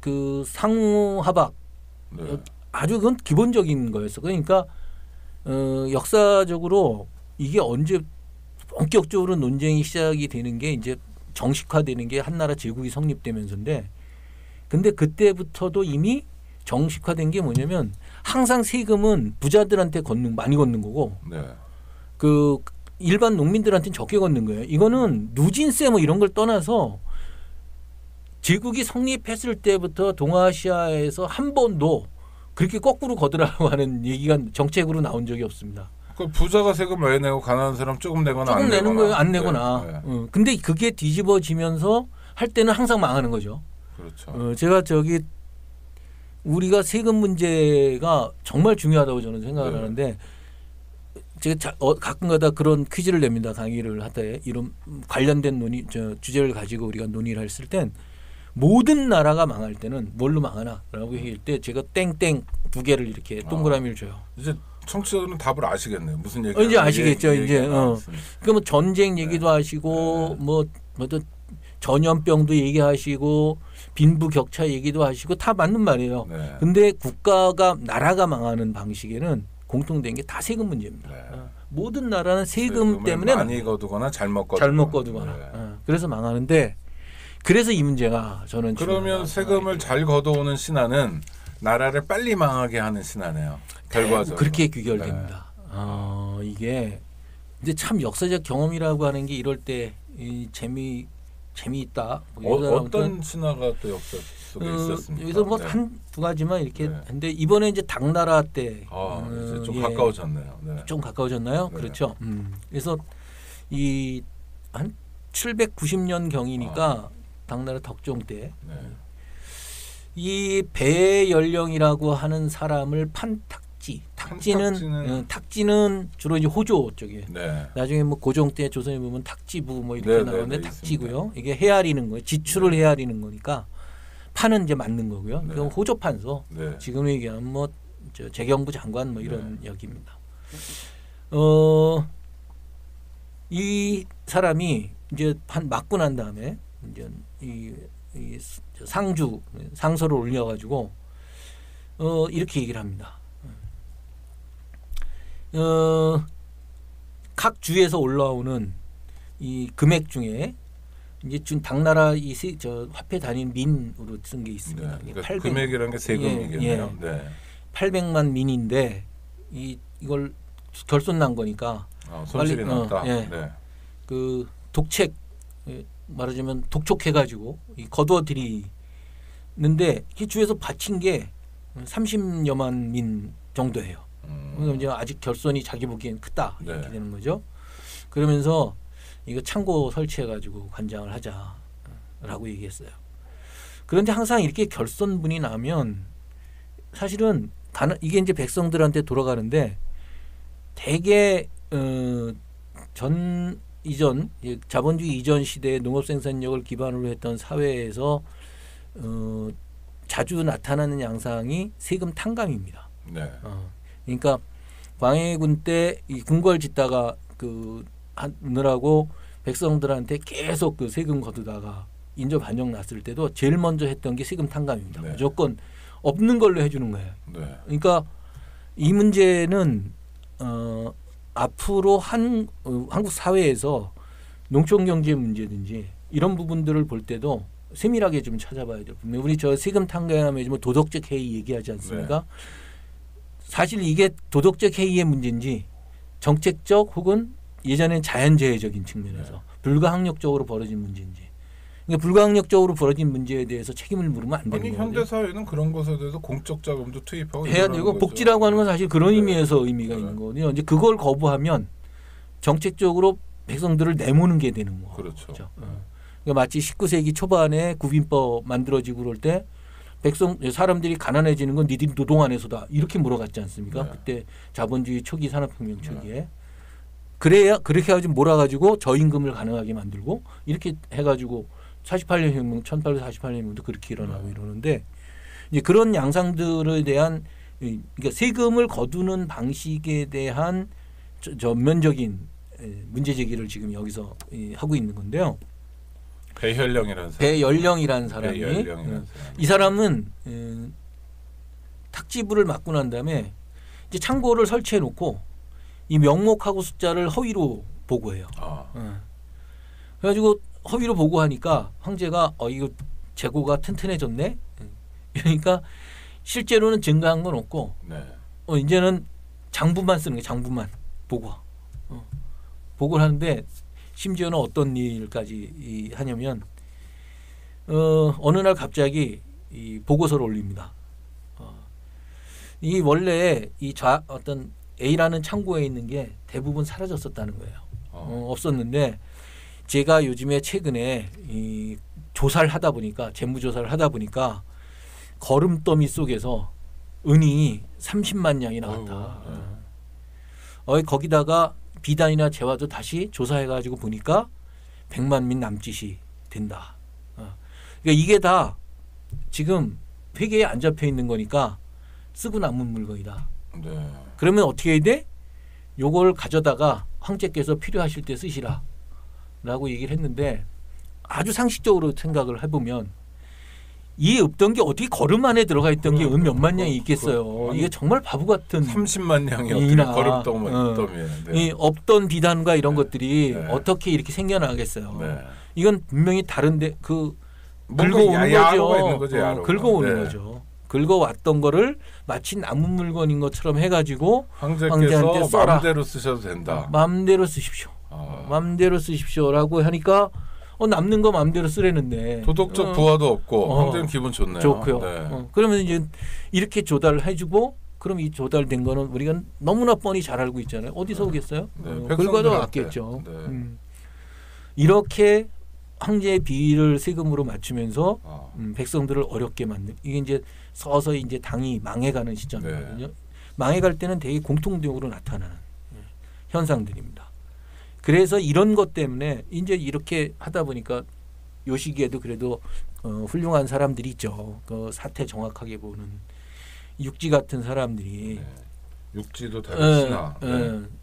그 상하박 네. 아주 그건 기본적인 거였어. 그러니까 역사적으로 이게 언제 본격적으로 논쟁이 시작이 되는 게 이제 정식화되는 게 한나라 제국이 성립되면서인데 근데 그때부터도 이미 정식화된 게 뭐냐면 항상 세금은 부자들한테 많이 걷는 거고 네. 그 일반 농민들한테는 적게 걷는 거예요. 이거는 누진세 뭐 이런 걸 떠나서 제국이 성립했을 때부터 동아시아에서 한 번도 그렇게 거꾸로 걷으라고 하는 얘기가 정책으로 나온 적이 없습니다. 그 부자가 세금 많이 내고 가난한 사람 조금 내거나 조금 안 내는 내거나. 거예요. 안 내거나. 네. 근데 그게 뒤집어지면서 할 때는 항상 망하는 거죠. 그렇죠. 제가 우리가 세금 문제가 정말 중요하다고 저는 생각을 네. 하는데 제가 가끔가다 그런 퀴즈를 냅니다. 강의를 할 때 이런 관련된 주제를 가지고 우리가 논의를 했을 땐 모든 나라가 망할 때는 뭘로 망하나라고 얘기할 때 제가 땡땡 두 개를 이렇게 동그라미를 줘요. 이제 청취자들은 답을 아시겠네요. 무슨 얘기? 이제 아시겠죠. 이제 그러면 전쟁 네. 얘기도 하시고 뭐 전염병도 얘기하시고 빈부격차 얘기도 하시고 다 맞는 말이에요. 네. 근데 나라가 망하는 방식에는 공통된 게 다 세금 문제입니다. 네. 모든 나라는 세금 세금을 때문에 많이 거두거나 잘못 거두거나. 네. 그래서 망하는데 그래서 이 문제가 저는 그러면 세금을 잘 걷어오는 신화는 나라를 빨리 망하게 하는 신화네요. 결과적으로. 그렇게 귀결됩니다. 이게 근데 참 역사적 경험이라고 하는 게 이럴 때 이 재미있다. 어떤 신화가 또 역사 속에 있었습니까? 여기서 뭐 네. 한두 가지만 이렇게 네. 했는데 이번에 이제 당나라 때 이제 좀 예, 가까워졌네요. 네. 좀 가까워졌나요? 네. 그렇죠. 그래서 이 한 790년 경이니까 당나라 덕종 때 네. 이 배연령이라고 하는 사람을 탁지는 주로 이제 호조 쪽에 네. 나중에 뭐 고종 때 조선에 보면 탁지부 뭐 이렇게 네, 나오는데 네, 탁지고요. 이게 헤아리는 거예요. 지출을 헤아리는 거니까 판은 이제 맞는 거고요. 네. 그럼 호조 판서. 네. 지금 얘기하면 뭐 재경부 장관 뭐 이런 역입니다. 이 사람이 이제 한 맞고 난 다음에 이제 이 상서를 올려가지고 이렇게 얘기를 합니다. 각 주에서 올라오는 이 금액 중에 이제 지금 당나라 저 화폐 단위 민으로 쓴 게 있습니다. 네. 그러니까 금액이라는 게 세금이겠네요. 네. 800만 민인데 이걸 결손 난 거니까 손실이 났다. 예. 네. 그 독책 말하자면 독촉해가지고 거두어 드리는데 이 주에서 바친 게 30여만 민 정도예요. 그럼 이제 아직 결손이 자기 보기엔 크다 이렇게 네. 되는 거죠. 그러면서 이거 창고 설치해가지고 관장을 하자라고 얘기했어요. 그런데 항상 이렇게 결손분이 나면 사실은 이게 이제 백성들한테 돌아가는데 대개 이전 자본주의 이전 시대의 농업 생산력을 기반으로 했던 사회에서 자주 나타나는 양상이 세금 탕감입니다. 네. 그러니까 광해군 때 이 궁궐 짓다가 하느라고 백성들한테 계속 그 세금 거두다가 인조 반정 났을 때도 제일 먼저 했던 게 세금 탕감입니다. 네. 무조건 없는 걸로 해주는 거예요. 네. 그러니까 이 문제는 앞으로 한국 사회에서 농촌 경제 문제든지 이런 부분들을 볼 때도 세밀하게 좀 찾아봐야 돼요. 우리 저 세금 탕감에 뭐 도덕적 해이 얘기하지 않습니까? 네. 사실 이게 도덕적 해이의 문제인지 정책적 혹은 예전엔 자연재해적인 측면에서 네. 불가항력적으로 벌어진 문제인지. 그러니까 불가항력적으로 벌어진 문제에 대해서 책임을 물으면 안 되는 아니 거예요. 현대 사회는 그런 것에 대해서 공적 자금도 투입하고 해야 이러는 되고 거죠. 복지라고 하는 건 사실 그런 네. 의미에서 의미가 네. 있는 거거든요. 이제 그걸 거부하면 정책적으로 백성들을 내모는 게 되는 거. 그렇죠. 그러니까 마치 19세기 초반에 구빈법 만들어지고 그럴 때 사람들이 가난해지는 건 니들이 노동 안 해서다 이렇게 물어갔지 않습니까? 네. 그때 자본주의 초기 산업혁명 초기에 그렇게 해가지고 몰아가지고 저임금을 가능하게 만들고 이렇게 해가지고 48년 혁명, 1848년 혁명도 그렇게 일어나고 이러는데 이제 그런 양상들에 대한 그러니까 세금을 거두는 방식에 대한 전면적인 문제 제기를 지금 여기서 하고 있는 건데요. 배연령이라는 사람이 이 사람은 탁지부를 맡고 난 다음에 이제 창고를 설치해 놓고 이 명목하고 숫자를 허위로 보고해요. 그래가지고 허위로 보고하니까 황제가 이거 재고가 튼튼해졌네. 그러니까 실제로는 증가한 건 없고 이제는 장부만 쓰는 거예요. 장부만 보고를 하는데 심지어는 어떤 일까지 하냐면 어느 날 갑자기 이 보고서를 올립니다. 이 원래 어떤 A라는 창고에 있는 게 대부분 사라졌었다는 거예요. 없었는데 제가 요즘에 최근에 이 조사를 하다 보니까 재무조사를 하다 보니까 거름더미 속에서 은이 30만 냥이 나왔다. 거기다가 비단이나 재화도 다시 조사해가지고 보니까 100만 민 남짓이 된다. 그러니까 이게 다 지금 회계에 안 잡혀 있는 거니까 쓰고 남은 물건이다. 네. 그러면 어떻게 해야 돼? 요걸 가져다가 황제께서 필요하실 때 쓰시라라고 얘기를 했는데 아주 상식적으로 생각을 해보면 이 없던 게 어떻게 걸음 안에 들어가 있던 게 몇만 냥이 있겠어요. 이게 정말 바보 같은 30만 냥이 어떻게 걸음더미에 이 없던 비단과 이런 네. 것들이 네. 어떻게 이렇게 생겨나겠어요. 네. 이건 분명히 다른데 그 뭔가 긁어오는 야로가 있는 거죠. 거죠. 야로가. 긁어오는 네. 거죠. 긁어왔던 거를 마치 남은 물건인 것처럼 해가지고 황제께서 황제한테 써라. 마음대로 쓰셔도 된다. 마음대로 쓰십시오. 마음대로 쓰십시오라고 하니까 남는 거 마음대로 쓰라는데 도덕적 부하도 없고 황제는 기분 좋네요. 좋고요. 네. 그러면 이제 이렇게 조달을 해주고 그럼 이 조달된 거는 우리가 너무나 뻔히 잘 알고 있잖아요. 어디서 오겠어요? 네. 긁어도 왔겠죠. 네. 이렇게 황제의 비위를 세금으로 맞추면서 아. 백성들을 어렵게 만든 이게 이제 서서히 이제 당이 망해가는 시점이거든요. 네. 망해갈 때는 되게 공통적으로 나타나는 현상들입니다. 그래서 이런 것 때문에 이제 이렇게 하다 보니까 요 시기에도 그래도 훌륭한 사람들이 있죠. 그 사태 정확하게 보는 육지 같은 사람들이 네. 육지도 다르시나.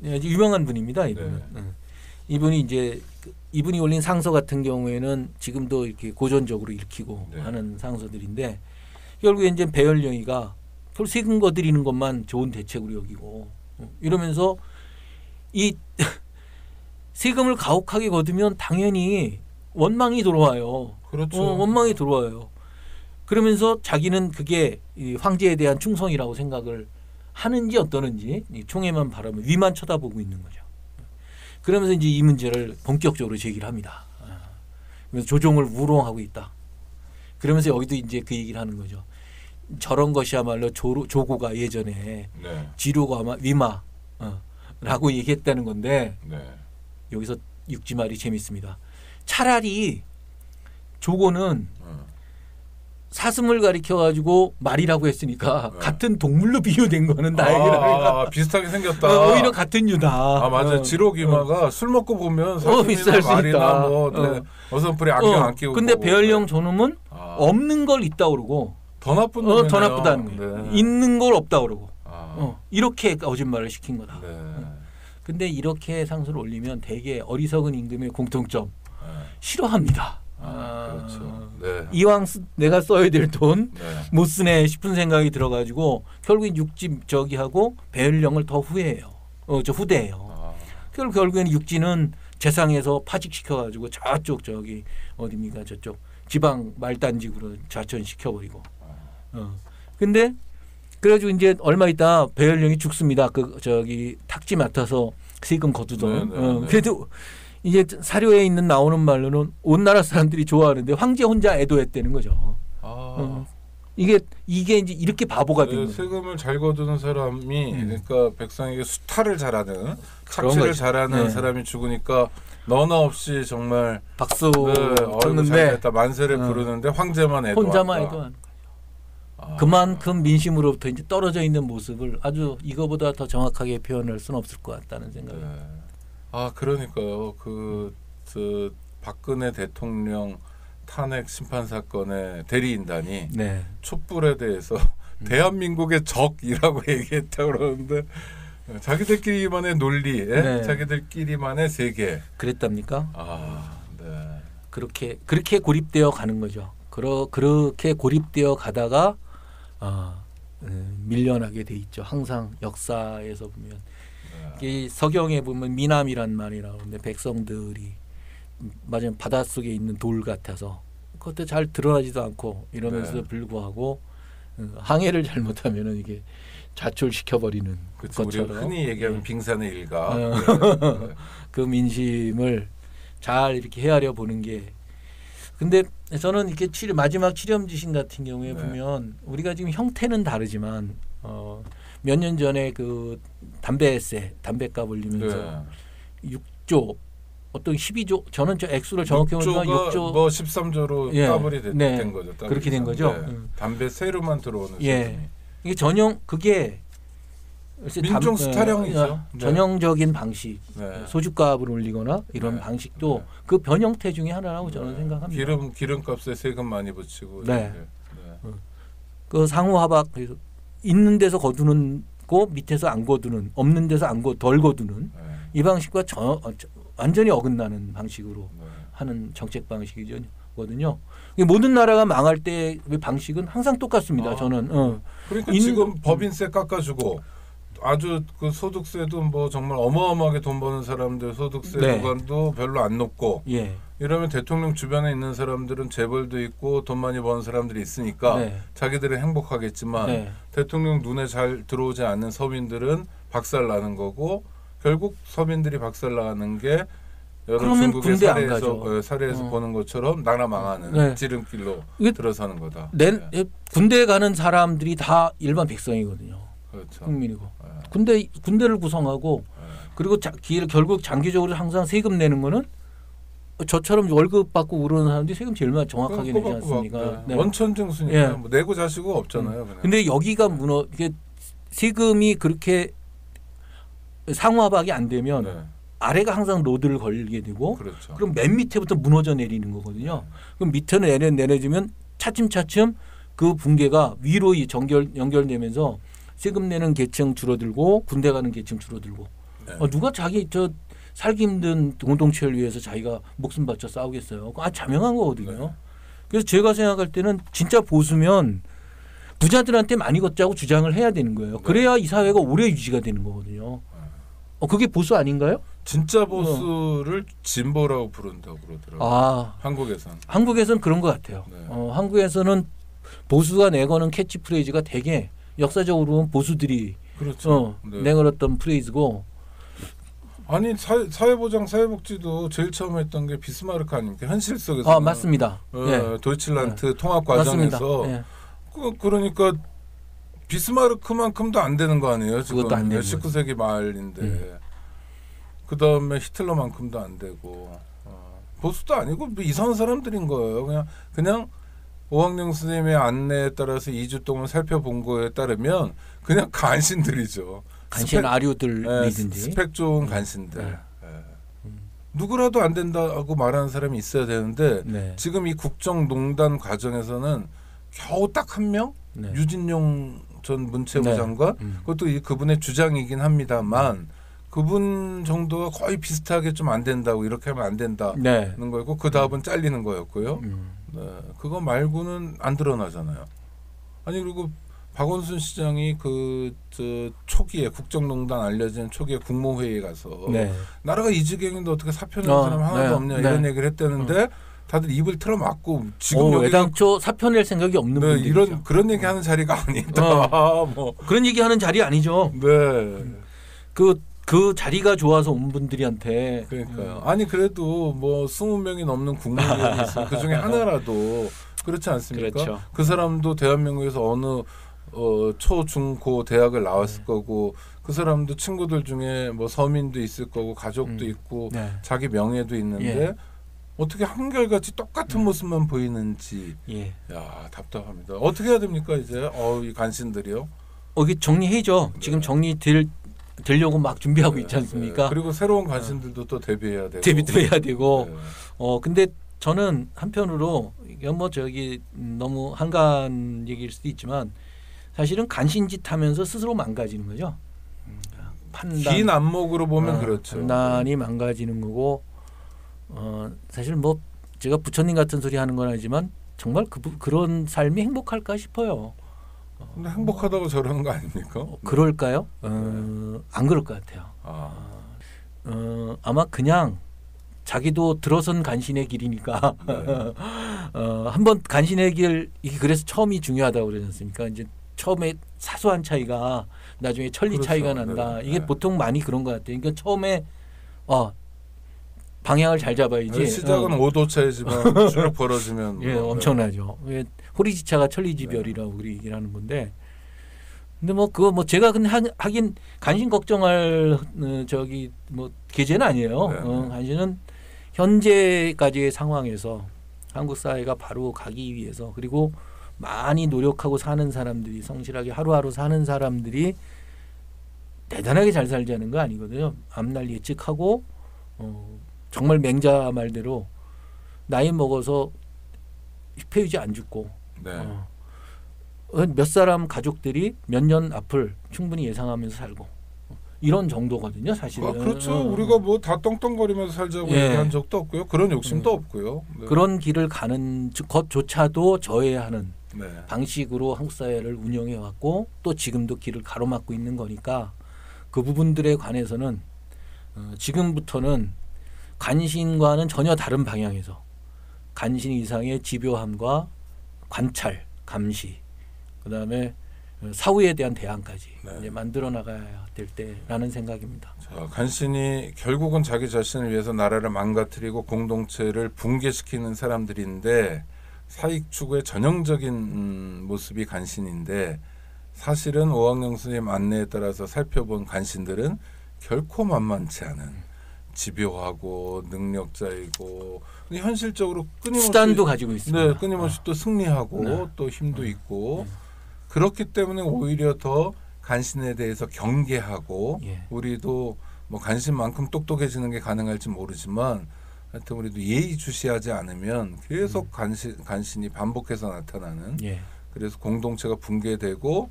네. 유명한 분입니다. 이분은. 네. 이분이 이제 이분이 올린 상서 같은 경우에는 지금도 이렇게 고전적으로 읽히고 네. 하는 상서들인데 결국에 이제 배열령이가 결국 세금 거드리는 것만 좋은 대책으로 여기고 이러면서 이 세금을 가혹하게 거두면 당연히 원망이 들어와요. 그렇죠. 원망이 들어와요. 그러면서 자기는 그게 이 황제에 대한 충성이라고 생각을 하는지 어떠는지 이 총애만 바라면 위만 쳐다보고 있는 거죠. 그러면서 이제 이 문제를 본격적으로 제기를 합니다. 그래서 조종을 우롱하고 있다. 그러면서 여기도 이제 그 얘기를 하는 거죠. 저런 것이야말로 조고가 예전에 네. 지루가 위마라고 얘기했다는 건데 네. 여기서 육지 말이 재밌습니다. 차라리 조고는 사슴을 가리켜 가지고 말이라고 했으니까 네. 같은 동물로 비유된 거는 다행이다. 비슷하게 생겼다. 오히려 같은 유다. 맞아. 지록이마가 술 먹고 보면 비쌀 수 말이나 있다. 뭐 어선풀이 안경 안 끼고. 근데 보고. 배열령 저놈은 아. 없는 걸 있다 그러고 더 나쁜 놈이네요. 더 나쁘다는 거예요. 네. 있는 걸 없다 그러고 아. 이렇게 거짓말을 시킨 거다. 네. 근데 이렇게 상소를 올리면 되게 어리석은 임금의 공통점 네. 싫어합니다. 그렇죠. 네. 이왕 내가 써야 될 돈 못 네. 쓰네 싶은 생각이 들어가지고 결국엔 육지 저기하고 배열령을 더 후회해요. 후대해요. 결국에는 육지는 재상에서 파직시켜가지고 저쪽 저기 어디입니까 저쪽 지방 말단직으로 좌천시켜버리고. 근데 그래가지고 이제 얼마 있다 배열령이 죽습니다. 그 저기 탁지 맡아서 세금 거두던. 그래도 이제 사료에 있는 나오는 말로는 온 나라 사람들이 좋아하는데 황제 혼자 애도했다는 거죠. 이게 이제 이렇게 바보가 된 거예요. 세금을 잘 거두는 사람이 그러니까 백성에게 수탈을 잘하는 그런 착취를 거지. 잘하는 네. 사람이 죽으니까 너나 없이 정말 박수 쳤는데 쳤는데 만세를 부르는데 황제만 애도한다. 혼자만 애도하는 거예요. 그만큼 민심으로부터 이제 떨어져 있는 모습을 아주 이거보다 더 정확하게 표현할 수는 없을 것 같다는 생각이. 네. 그러니까요. 저 박근혜 대통령 탄핵 심판 사건의 대리인단이 네. 촛불에 대해서 대한민국의 적이라고 얘기했다고 그러는데 자기들끼리만의 논리, 네. 자기들끼리만의 세계. 그랬답니까? 네. 그렇게 고립되어 가는 거죠. 그렇게 고립되어 가다가 밀려나게 돼 있죠. 항상 역사에서 보면 이 서경에 보면 미남이란 말이 나오는데 백성들이 맞아요. 바닷속에 있는 돌 같아서 그것도 잘 드러나지도 않고 이러면서 불구하고 항해를 잘못하면은 이게 좌철시켜버리는 그쵸, 것처럼 우리가 흔히 얘기하는 빙산의 일가. 그 민심을 잘 이렇게 헤아려 보는 게 근데 저는 이렇게 마지막 칠염지신 같은 경우에 보면 우리가 지금 형태는 다르지만 몇 년 전에 그 담배값 올리면서 6조 어떤 12조 저는 저 액수를 정확히 보면 6조 뭐 13조로 따블이 된 거죠. 그렇게 된 거죠. 담배 세로만 들어오는 세금이. 이게 전용 그게 민중 스타령이죠. 네. 전형적인 방식, 네. 소주값을 올리거나 이런 네. 방식도 네. 그 변형태 중에 하나라고 저는 네. 생각합니다. 기름값에 세금 많이 붙이고. 네. 네. 그 상호하박 있는 데서 거두는 거 밑에서 안 거두는, 없는 데서 덜 거두는 네. 이 방식과 완전히 어긋나는 방식으로 네. 하는 정책 방식이거든요. 모든 나라가 망할 때 방식은 항상 똑같습니다. 저는. 그러니까 지금 법인세 깎아주고 아주 그 소득세도 뭐 정말 어마어마하게 돈 버는 사람들 소득세 네. 구간도 별로 안 높고 예. 이러면 대통령 주변에 있는 사람들은 재벌도 있고 돈 많이 버는 사람들이 있으니까 네. 자기들은 행복하겠지만 네. 대통령 눈에 잘 들어오지 않는 서민들은 박살나는 거고 결국 서민들이 박살나는 게 여러 그러면 중국의 군대 안 가죠. 사례에서 보는 것처럼 나라 망하는 네. 지름길로 이게 들어서는 거다. 군대에 가는 사람들이 다 일반 백성이거든요. 그렇죠. 국민이고. 네. 군대를 구성하고 네. 그리고 결국 장기적으로 항상 세금 내는 거는 저처럼 월급 받고 그러는 사람들이 세금 제일 정확하게 내지 않습니까? 네. 원천징수니까 예. 뭐 내고 자시고 없잖아요. 그냥. 근데 여기가 이게 세금이 그렇게 상호하박이 안 되면 네. 아래가 항상 로드를 걸게 되고 그렇죠. 그럼 맨 밑에부터 무너져 내리는 거거든요. 그럼 밑에는 내려주면 차츰차츰 그 붕괴가 위로 연결되면서 세금 내는 계층 줄어들고 군대 가는 계층 줄어들고 네. 누가 자기 살기 힘든 공동체를 위해서 자기가 목숨 바쳐 싸우겠어요. 자명한 거거든요. 네. 그래서 제가 생각할 때는 진짜 보수면 부자들한테 많이 걷자고 주장을 해야 되는 거예요. 네. 그래야 이 사회가 오래 유지가 되는 거거든요. 그게 보수 아닌가요? 진짜 보수를 진보라고 부른다고 그러더라고요. 한국에서는 그런 것 같아요. 네. 한국에서는 보수가 내거는 캐치프레이즈가 되게 역사적으로 보수들이 그렇죠. 네. 내걸었던 프레이즈고. 아니 사회보장 사회복지도 제일 처음 했던 게 비스마르크 아닙니까? 현실 속에서. 맞습니다. 도이칠란트 통합 과정에서. 예. 그러니까 비스마르크만큼도 안 되는 거 아니에요? 지금 그것도 안 되는 19세기 말인데 그 다음에 히틀러만큼도 안 되고 보수도 아니고 뭐 이상한 사람들인 거예요. 그냥 오학령 선생님의 안내에 따라서 2주 동안 살펴본 거에 따르면 그냥 간신들이죠. 간신 아류들이든지 스펙 좋은 간신들. 누구라도 안 된다고 말하는 사람이 있어야 되는데 지금 이 국정농단 과정에서는 겨우 딱 한 명 유진용 전 문체부 장관 그것도 그분의 주장이긴 합니다만 그분 정도가 거의 비슷하게 좀 안 된다고 이렇게 하면 안 된다는 거였고 그 다음은 잘리는 거였고요. 그거 말고는 안 드러나잖아요. 아니 그리고 박원순 시장이 초기에 국정농단 알려진 초기에 국무회의에 가서 나라가 이 지경인데 어떻게 사표 내는 사람 하나도 없냐 이런 얘기를 했다는데 다들 입을 틀어막고 지금 여기 애당초 사표 낼 생각이 없는 분들이죠. 그런 얘기하는 자리가 아니다. 뭐 그런 얘기하는 자리 아니죠. 네. 그 자리가 좋아서 온 분들한테 그러니까요. 아니 그래도 뭐 20명이 넘는 국무위원이 있으면 그 중에 하나라도 그렇지 않습니까? 그렇죠. 그 사람도 대한민국에서 어느 초, 중, 고 대학을 나왔을 거고 그 사람도 친구들 중에 뭐 서민도 있을 거고 가족도 있고 자기 명예도 있는데 어떻게 한결같이 똑같은 모습만 보이는지 야 답답합니다. 어떻게 해야 됩니까 이제 이 간신들이요? 이게 정리해죠. 지금 되려고 막 준비하고 있지 않습니까? 그리고 새로운 간신들도 또 데뷔해야 되고. 데뷔도 해야 되고. 근데 저는 한편으로 이건 너무 한가한 얘기일 수도 있지만 사실은 간신짓 하면서 스스로 망가지는 거죠. 긴 안목으로 보면 그렇죠. 판단이 망가지는 거고 사실 제가 부처님 같은 소리 하는 건 아니지만 정말 그런 삶이 행복할까 싶어요. 근데 행복하다고 저러는 거 아닙니까? 그럴까요? 안 그럴 것 같아요. 아마 그냥 자기도 들어선 간신의 길이니까 한번 간신의 길 그래서 처음이 중요하다고 그러지 않습니까? 이제 처음에 사소한 차이가 나중에 천리 차이가 난다. 이게 보통 많이 그런 것 같아요. 그러니까 처음에 방향을 잘 잡아야지. 시작은 5도 차이지만 쭉 벌어지면 엄청나죠. 호리지차가 천리지별이라고 얘기를 하는 건데, 근데 그거 제가 근데 하긴 간신 걱정할 계제는 아니에요. 간신은 현재까지의 상황에서 한국 사회가 바로 가기 위해서 그리고 많이 노력하고 사는 사람들이 성실하게 하루하루 사는 사람들이 대단하게 잘 살자는 거 아니거든요. 앞날 예측하고 정말 맹자 말대로 나이 먹어서 휘폐유지 안 죽고 네. 몇 사람 가족들이 몇 년 앞을 충분히 예상하면서 살고 이런 정도거든요. 사실은. 그렇죠. 우리가 뭐 다 떵떵거리면서 살자고 예. 얘기한 적도 없고요. 그런 욕심도 없고요. 네. 그런 길을 가는 것조차도 저해하는 네. 방식으로 한국 사회를 운영해 왔고 또 지금도 길을 가로막고 있는 거니까 그 부분들에 관해서는 지금부터는 간신과는 전혀 다른 방향에서 간신 이상의 집요함과 관찰, 감시, 그다음에 사후에 대한 대안까지 네. 이제 만들어 나가야 될 때라는 생각입니다. 자, 간신히 결국은 자기 자신을 위해서 나라를 망가뜨리고 공동체를 붕괴시키는 사람들인데 사익 추구의 전형적인 모습이 간신인데 사실은 오학령 스님 안내에 따라서 살펴본 간신들은 결코 만만치 않은 집요하고 능력자이고 현실적으로 끊임없이 수단도 가지고 있습니다. 네, 끊임없이 또 승리하고 네. 또 힘도 있고 그렇기 때문에 오히려 더 간신에 대해서 경계하고 예. 우리도 뭐 간신만큼 똑똑해지는 게 가능할지 모르지만 하여튼 우리도 예의주시하지 않으면 계속 간신이 반복해서 나타나는 예. 그래서 공동체가 붕괴되고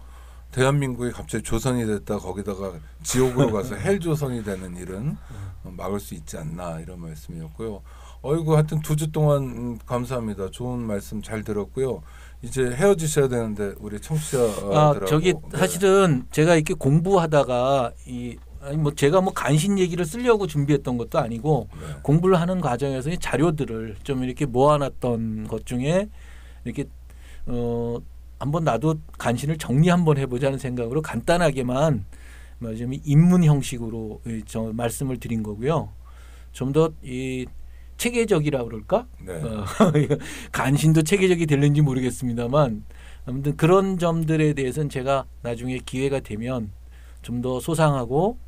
대한민국이 갑자기 조선이 됐다 거기다가 지옥으로 가서 헬조선이 되는 일은 막을 수 있지 않나 이런 말씀이었고요. 어이구 하여튼 2주 동안 감사합니다. 좋은 말씀 잘 들었고요. 이제 헤어지셔야 되는데 우리 청취자들하고 저기 네. 사실은 제가 이렇게 공부하다가 제가 뭐 간신 얘기를 쓰려고 준비했던 것도 아니고 네. 공부를 하는 과정에서 이 자료들을 좀 이렇게 모아놨던 것 중에 이렇게 한번 나도 간신을 정리 한번 해보자는 생각으로 간단하게만 좀 입문 형식으로 말씀을 드린 거고요. 좀 더 이 체계적이라 그럴까? 네. 간신도 체계적이 될는지 모르겠습니다만 아무튼 그런 점들에 대해서는 제가 나중에 기회가 되면 좀 더 소상하고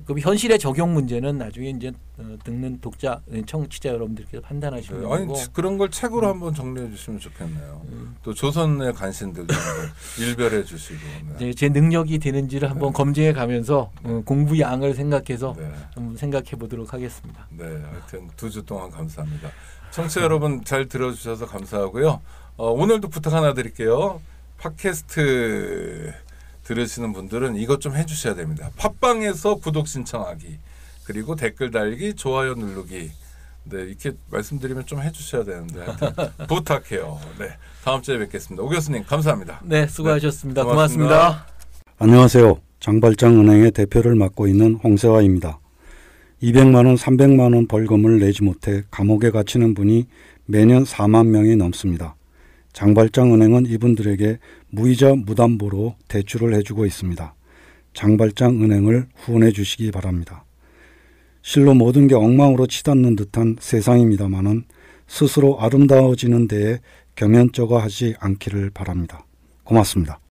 그 현실의 적용 문제는 나중에 이제 듣는 독자, 청취자 여러분들께서 판단하시는 네. 아니 거고. 그런 걸 책으로 한번 정리해 주시면 좋겠네요. 또 조선의 간신들도 한번 일별해 주시고. 네. 제 능력이 되는지를 한번 검증해 가면서 공부 양을 생각해서 네. 한번 생각해 보도록 하겠습니다. 네, 하여튼 2주 동안 감사합니다. 청취자 여러분 잘 들어주셔서 감사하고요. 오늘도 부탁 하나 드릴게요. 팟캐스트 들으시는 분들은 이것 좀 해주셔야 됩니다. 팟빵에서 구독 신청하기 그리고 댓글 달기 좋아요 누르기 네 이렇게 말씀드리면 좀 해주셔야 되는데 하여튼 부탁해요. 네 다음 주에 뵙겠습니다. 오 교수님 감사합니다. 네 수고하셨습니다. 네, 고맙습니다. 안녕하세요. 장발장은행의 대표를 맡고 있는 홍세화입니다. 200만 원, 300만 원 벌금을 내지 못해 감옥에 갇히는 분이 매년 4만 명이 넘습니다. 장발장은행은 이분들에게 무이자 무담보로 대출을 해주고 있습니다. 장발장은행을 후원해 주시기 바랍니다. 실로 모든 게 엉망으로 치닫는 듯한 세상입니다마는 스스로 아름다워지는 데에 겸연쩍어 하지 않기를 바랍니다. 고맙습니다.